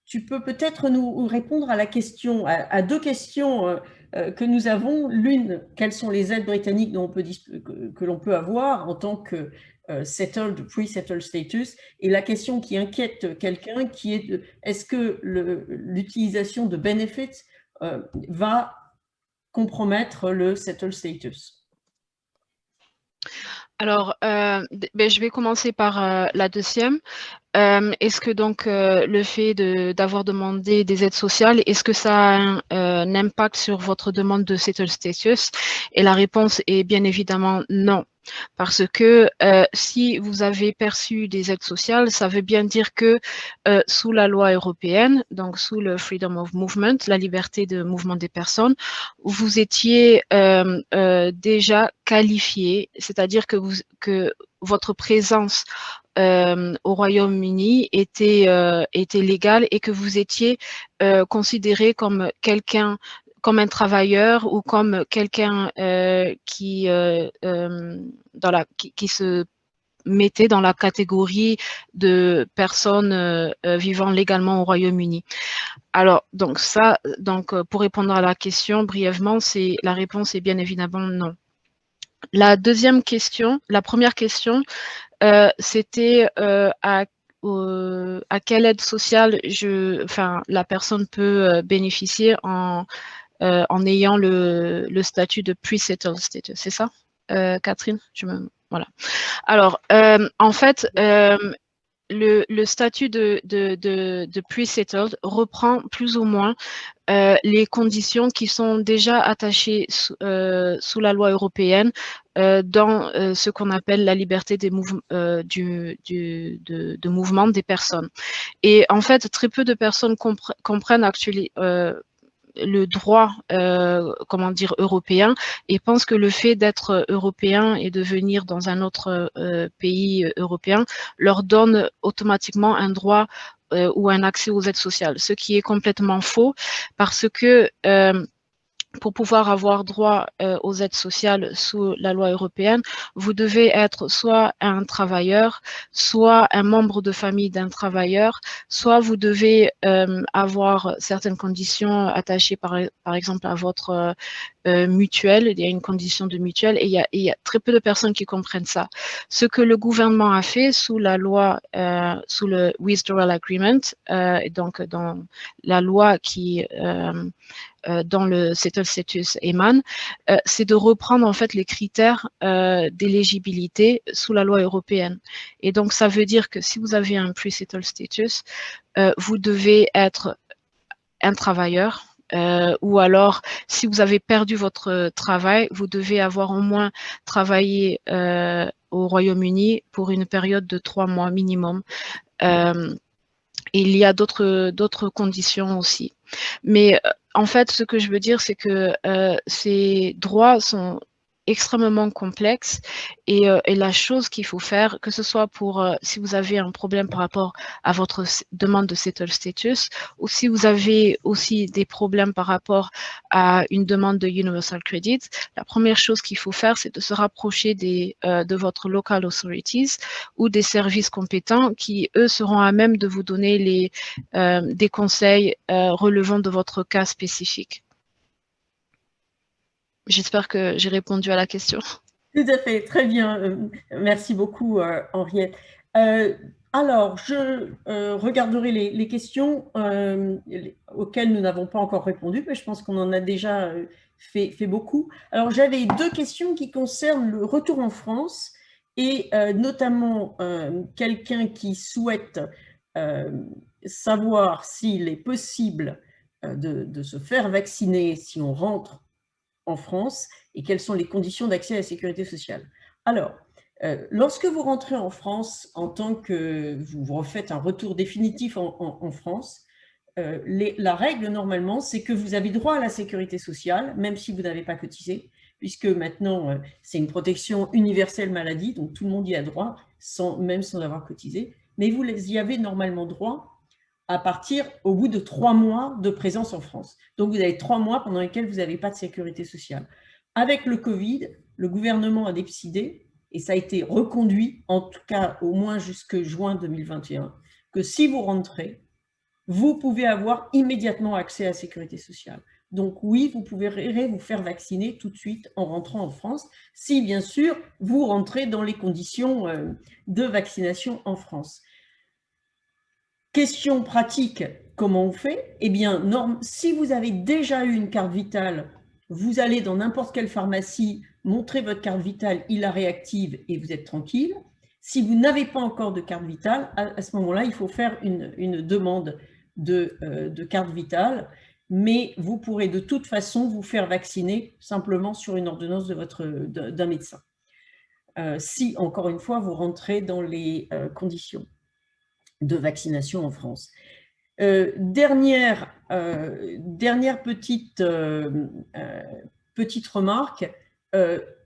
tu peux peut-être nous répondre à la question, à deux questions que nous avons. L'une, quelles sont les aides britanniques que l'on peut avoir en tant que settled, pre-settled status, et la question qui inquiète quelqu'un qui est est-ce que l'utilisation de benefits va compromettre le settled status? Alors, je vais commencer par la deuxième. Est-ce que donc le fait d'avoir demandé des aides sociales, est-ce que ça a un impact sur votre demande de settled status? Et la réponse est bien évidemment non. Parce que si vous avez perçu des aides sociales, ça veut bien dire que sous la loi européenne, donc sous le Freedom of Movement, la liberté de mouvement des personnes, vous étiez déjà qualifié, c'est-à-dire que votre présence au Royaume-Uni était légale et que vous étiez considéré comme quelqu'un, comme un travailleur ou comme quelqu'un qui se mettait dans la catégorie de personnes vivant légalement au Royaume-Uni. Alors, donc pour répondre à la question brièvement, la réponse est bien évidemment non. La première question, c'était à quelle aide sociale la personne peut bénéficier en ayant le statut de pre-settled status. C'est ça, Catherine? Voilà. Alors, en fait, le statut de pre-settled reprend plus ou moins les conditions qui sont déjà attachées sous la loi européenne dans ce qu'on appelle la liberté de mouvement des personnes. Et en fait, très peu de personnes comprennent actuellement le droit, européen, et pensent que le fait d'être européen et de venir dans un autre pays européen leur donne automatiquement un droit ou un accès aux aides sociales, ce qui est complètement faux parce que pour pouvoir avoir droit aux aides sociales sous la loi européenne, vous devez être soit un travailleur, soit un membre de famille d'un travailleur, soit vous devez avoir certaines conditions attachées par exemple à votre mutuelle. Il y a une condition de mutuelle et il y a très peu de personnes qui comprennent ça. Ce que le gouvernement a fait sous la loi, sous le Withdrawal Agreement, et donc dans la loi qui dans le Settled Status émane, c'est de reprendre en fait les critères d'éligibilité sous la loi européenne. Et donc ça veut dire que si vous avez un pre-settled status, vous devez être un travailleur, ou alors si vous avez perdu votre travail, vous devez avoir au moins travaillé au Royaume-Uni pour une période de 3 mois minimum. Il y a d'autres conditions aussi. Mais en fait, ce que je veux dire, c'est que ces droits sont extrêmement complexes et la chose qu'il faut faire, que ce soit pour si vous avez un problème par rapport à votre demande de settled status ou si vous avez aussi des problèmes par rapport à une demande de universal credit, la première chose qu'il faut faire, c'est de se rapprocher de votre local authorities ou des services compétents qui, eux, seront à même de vous donner des conseils relevant de votre cas spécifique. J'espère que j'ai répondu à la question. Tout à fait, très bien. Merci beaucoup, Henriette. Alors, je regarderai les questions auxquelles nous n'avons pas encore répondu, mais je pense qu'on en a déjà fait beaucoup. Alors, j'avais 2 questions qui concernent le retour en France et notamment quelqu'un qui souhaite savoir s'il est possible de se faire vacciner si on rentre en France et quelles sont les conditions d'accès à la sécurité sociale. Alors, lorsque vous rentrez en France en tant que vous refaites un retour définitif en France, la règle normalement, c'est que vous avez droit à la sécurité sociale, même si vous n'avez pas cotisé, puisque maintenant, c'est une protection universelle maladie, donc tout le monde y a droit, même sans avoir cotisé, mais vous y avez normalement droit à partir au bout de 3 mois de présence en France. Donc, vous avez 3 mois pendant lesquels vous n'avez pas de sécurité sociale. Avec le Covid, le gouvernement a décidé, et ça a été reconduit, en tout cas au moins jusque juin 2021, que si vous rentrez, vous pouvez avoir immédiatement accès à la sécurité sociale. Donc oui, vous pouvez vous faire vacciner tout de suite en rentrant en France, si bien sûr vous rentrez dans les conditions de vaccination en France. Question pratique, comment on fait? Eh bien, si vous avez déjà eu une carte vitale, vous allez dans n'importe quelle pharmacie, montrer votre carte vitale, il la réactive et vous êtes tranquille. Si vous n'avez pas encore de carte vitale, à ce moment-là, il faut faire une demande de carte vitale, mais vous pourrez de toute façon vous faire vacciner simplement sur une ordonnance d'un médecin. Si, encore une fois, vous rentrez dans les conditions de vaccination en France. Dernière petite remarque,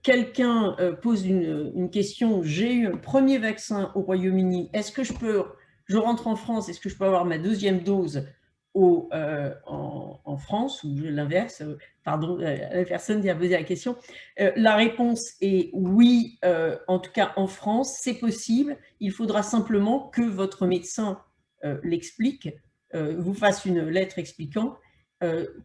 quelqu'un pose une question, j'ai eu un premier vaccin au Royaume-Uni, est-ce que je rentre en France, est-ce que je peux avoir ma 2e dose en France, ou l'inverse, pardon, la personne qui a posé la question. La réponse est oui, en tout cas en France, c'est possible. Il faudra simplement que votre médecin l'explique, vous fasse une lettre expliquant.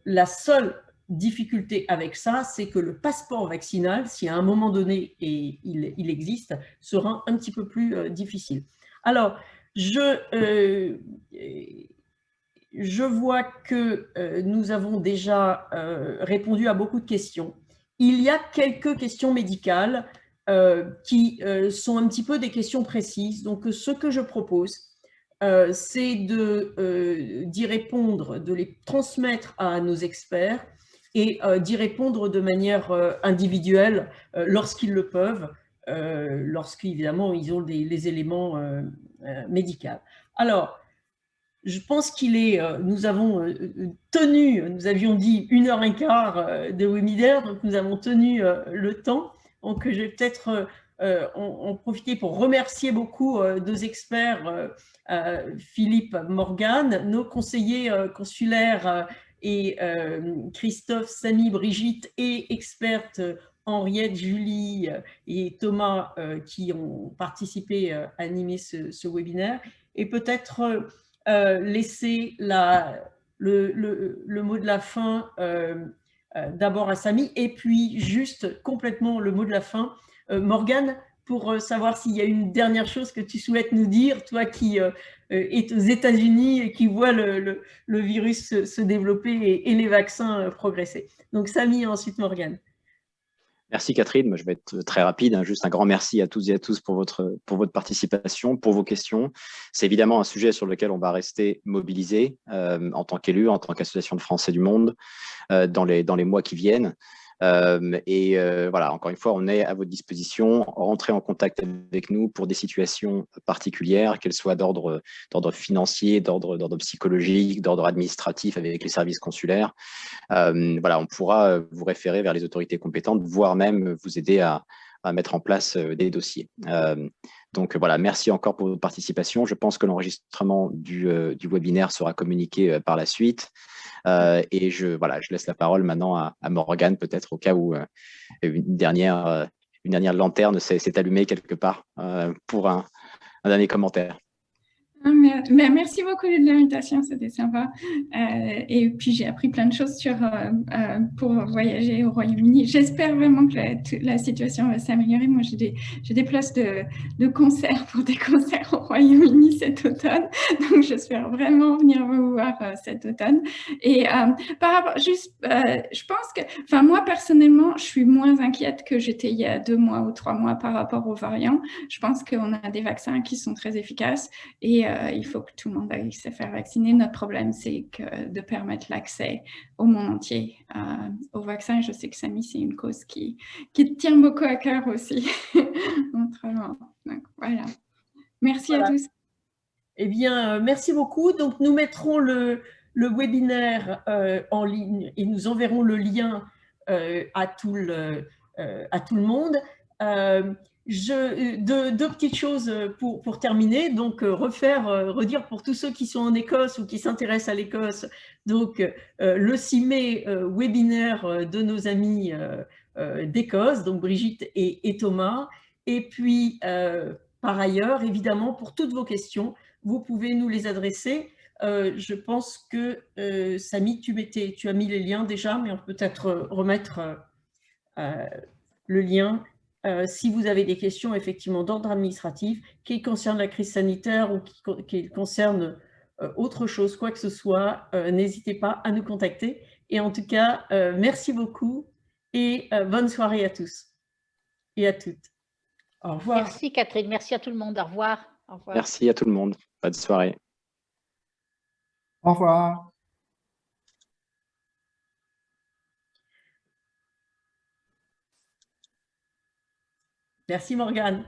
La seule difficulté avec ça, c'est que le passeport vaccinal, si à un moment donné et il existe, sera un petit peu plus difficile. Alors, je vois que nous avons déjà répondu à beaucoup de questions. Il y a quelques questions médicales qui sont un petit peu des questions précises. Donc, ce que je propose, c'est d'y répondre, de les transmettre à nos experts et d'y répondre de manière individuelle lorsqu'ils le peuvent, lorsqu'évidemment ils ont les éléments médicaux. Alors, je pense nous avions dit 1h15 de webinaire, donc nous avons tenu le temps. Donc, je vais peut-être en profiter pour remercier beaucoup deux experts, Philippe, Morgane, nos conseillers consulaires et Christophe, Samy, Brigitte et expertes Henriette, Julie et Thomas qui ont participé à animer ce webinaire. Et peut-être laisser le mot de la fin d'abord à Samy et puis juste complètement le mot de la fin. Morgane, pour savoir s'il y a une dernière chose que tu souhaites nous dire, toi qui es aux États-Unis et qui vois le virus se développer et les vaccins progresser. Donc Samy et ensuite Morgane. Merci Catherine, moi je vais être très rapide, hein. Juste un grand merci à toutes et à tous pour votre participation, pour vos questions. C'est évidemment un sujet sur lequel on va rester mobilisé en tant qu'élu, en tant qu'association de Français du monde dans les mois qui viennent. Voilà, encore une fois, on est à votre disposition. Rentrez en contact avec nous pour des situations particulières, qu'elles soient d'ordre financier, d'ordre psychologique, d'ordre administratif avec les services consulaires. Voilà, on pourra vous référer vers les autorités compétentes, voire même vous aider à mettre en place des dossiers. Donc voilà, merci encore pour votre participation. Je pense que l'enregistrement du webinaire sera communiqué par la suite. Et je laisse la parole maintenant à Morgane, peut-être au cas où une dernière lanterne s'est allumée quelque part pour un dernier commentaire. Merci beaucoup de l'invitation, c'était sympa. Et puis j'ai appris plein de choses pour voyager au Royaume-Uni. J'espère vraiment que la situation va s'améliorer. Moi, j'ai des places de concerts pour des concerts au Royaume-Uni cet automne. Donc j'espère vraiment venir vous voir cet automne. Et par rapport, je pense que, moi personnellement, je suis moins inquiète que j'étais il y a 2 mois ou 3 mois par rapport aux variants. Je pense qu'on a des vaccins qui sont très efficaces et il faut que tout le monde aille se faire vacciner. Notre problème, c'est de permettre l'accès au monde entier au vaccin. Je sais que Samy, c'est une cause qui tient beaucoup à cœur aussi. Autrement. Donc, voilà. Merci à tous. Eh bien, merci beaucoup. Donc, nous mettrons le webinaire en ligne et nous enverrons le lien à tout le monde. Deux petites choses pour terminer. Donc, redire pour tous ceux qui sont en Écosse ou qui s'intéressent à l'Écosse, donc le 6 mai, webinaire de nos amis d'Écosse, donc Brigitte et Thomas. Et puis, par ailleurs, évidemment, pour toutes vos questions, vous pouvez nous les adresser. Je pense que, Samy, tu as mis les liens déjà, mais on peut peut-être remettre le lien. Si vous avez des questions effectivement d'ordre administratif qui concernent la crise sanitaire ou qui concernent autre chose, quoi que ce soit, n'hésitez pas à nous contacter. Et en tout cas, merci beaucoup et bonne soirée à tous et à toutes. Au revoir. Merci Catherine, merci à tout le monde. Au revoir. Au revoir. Merci à tout le monde. Bonne soirée. Au revoir. Merci Morgane.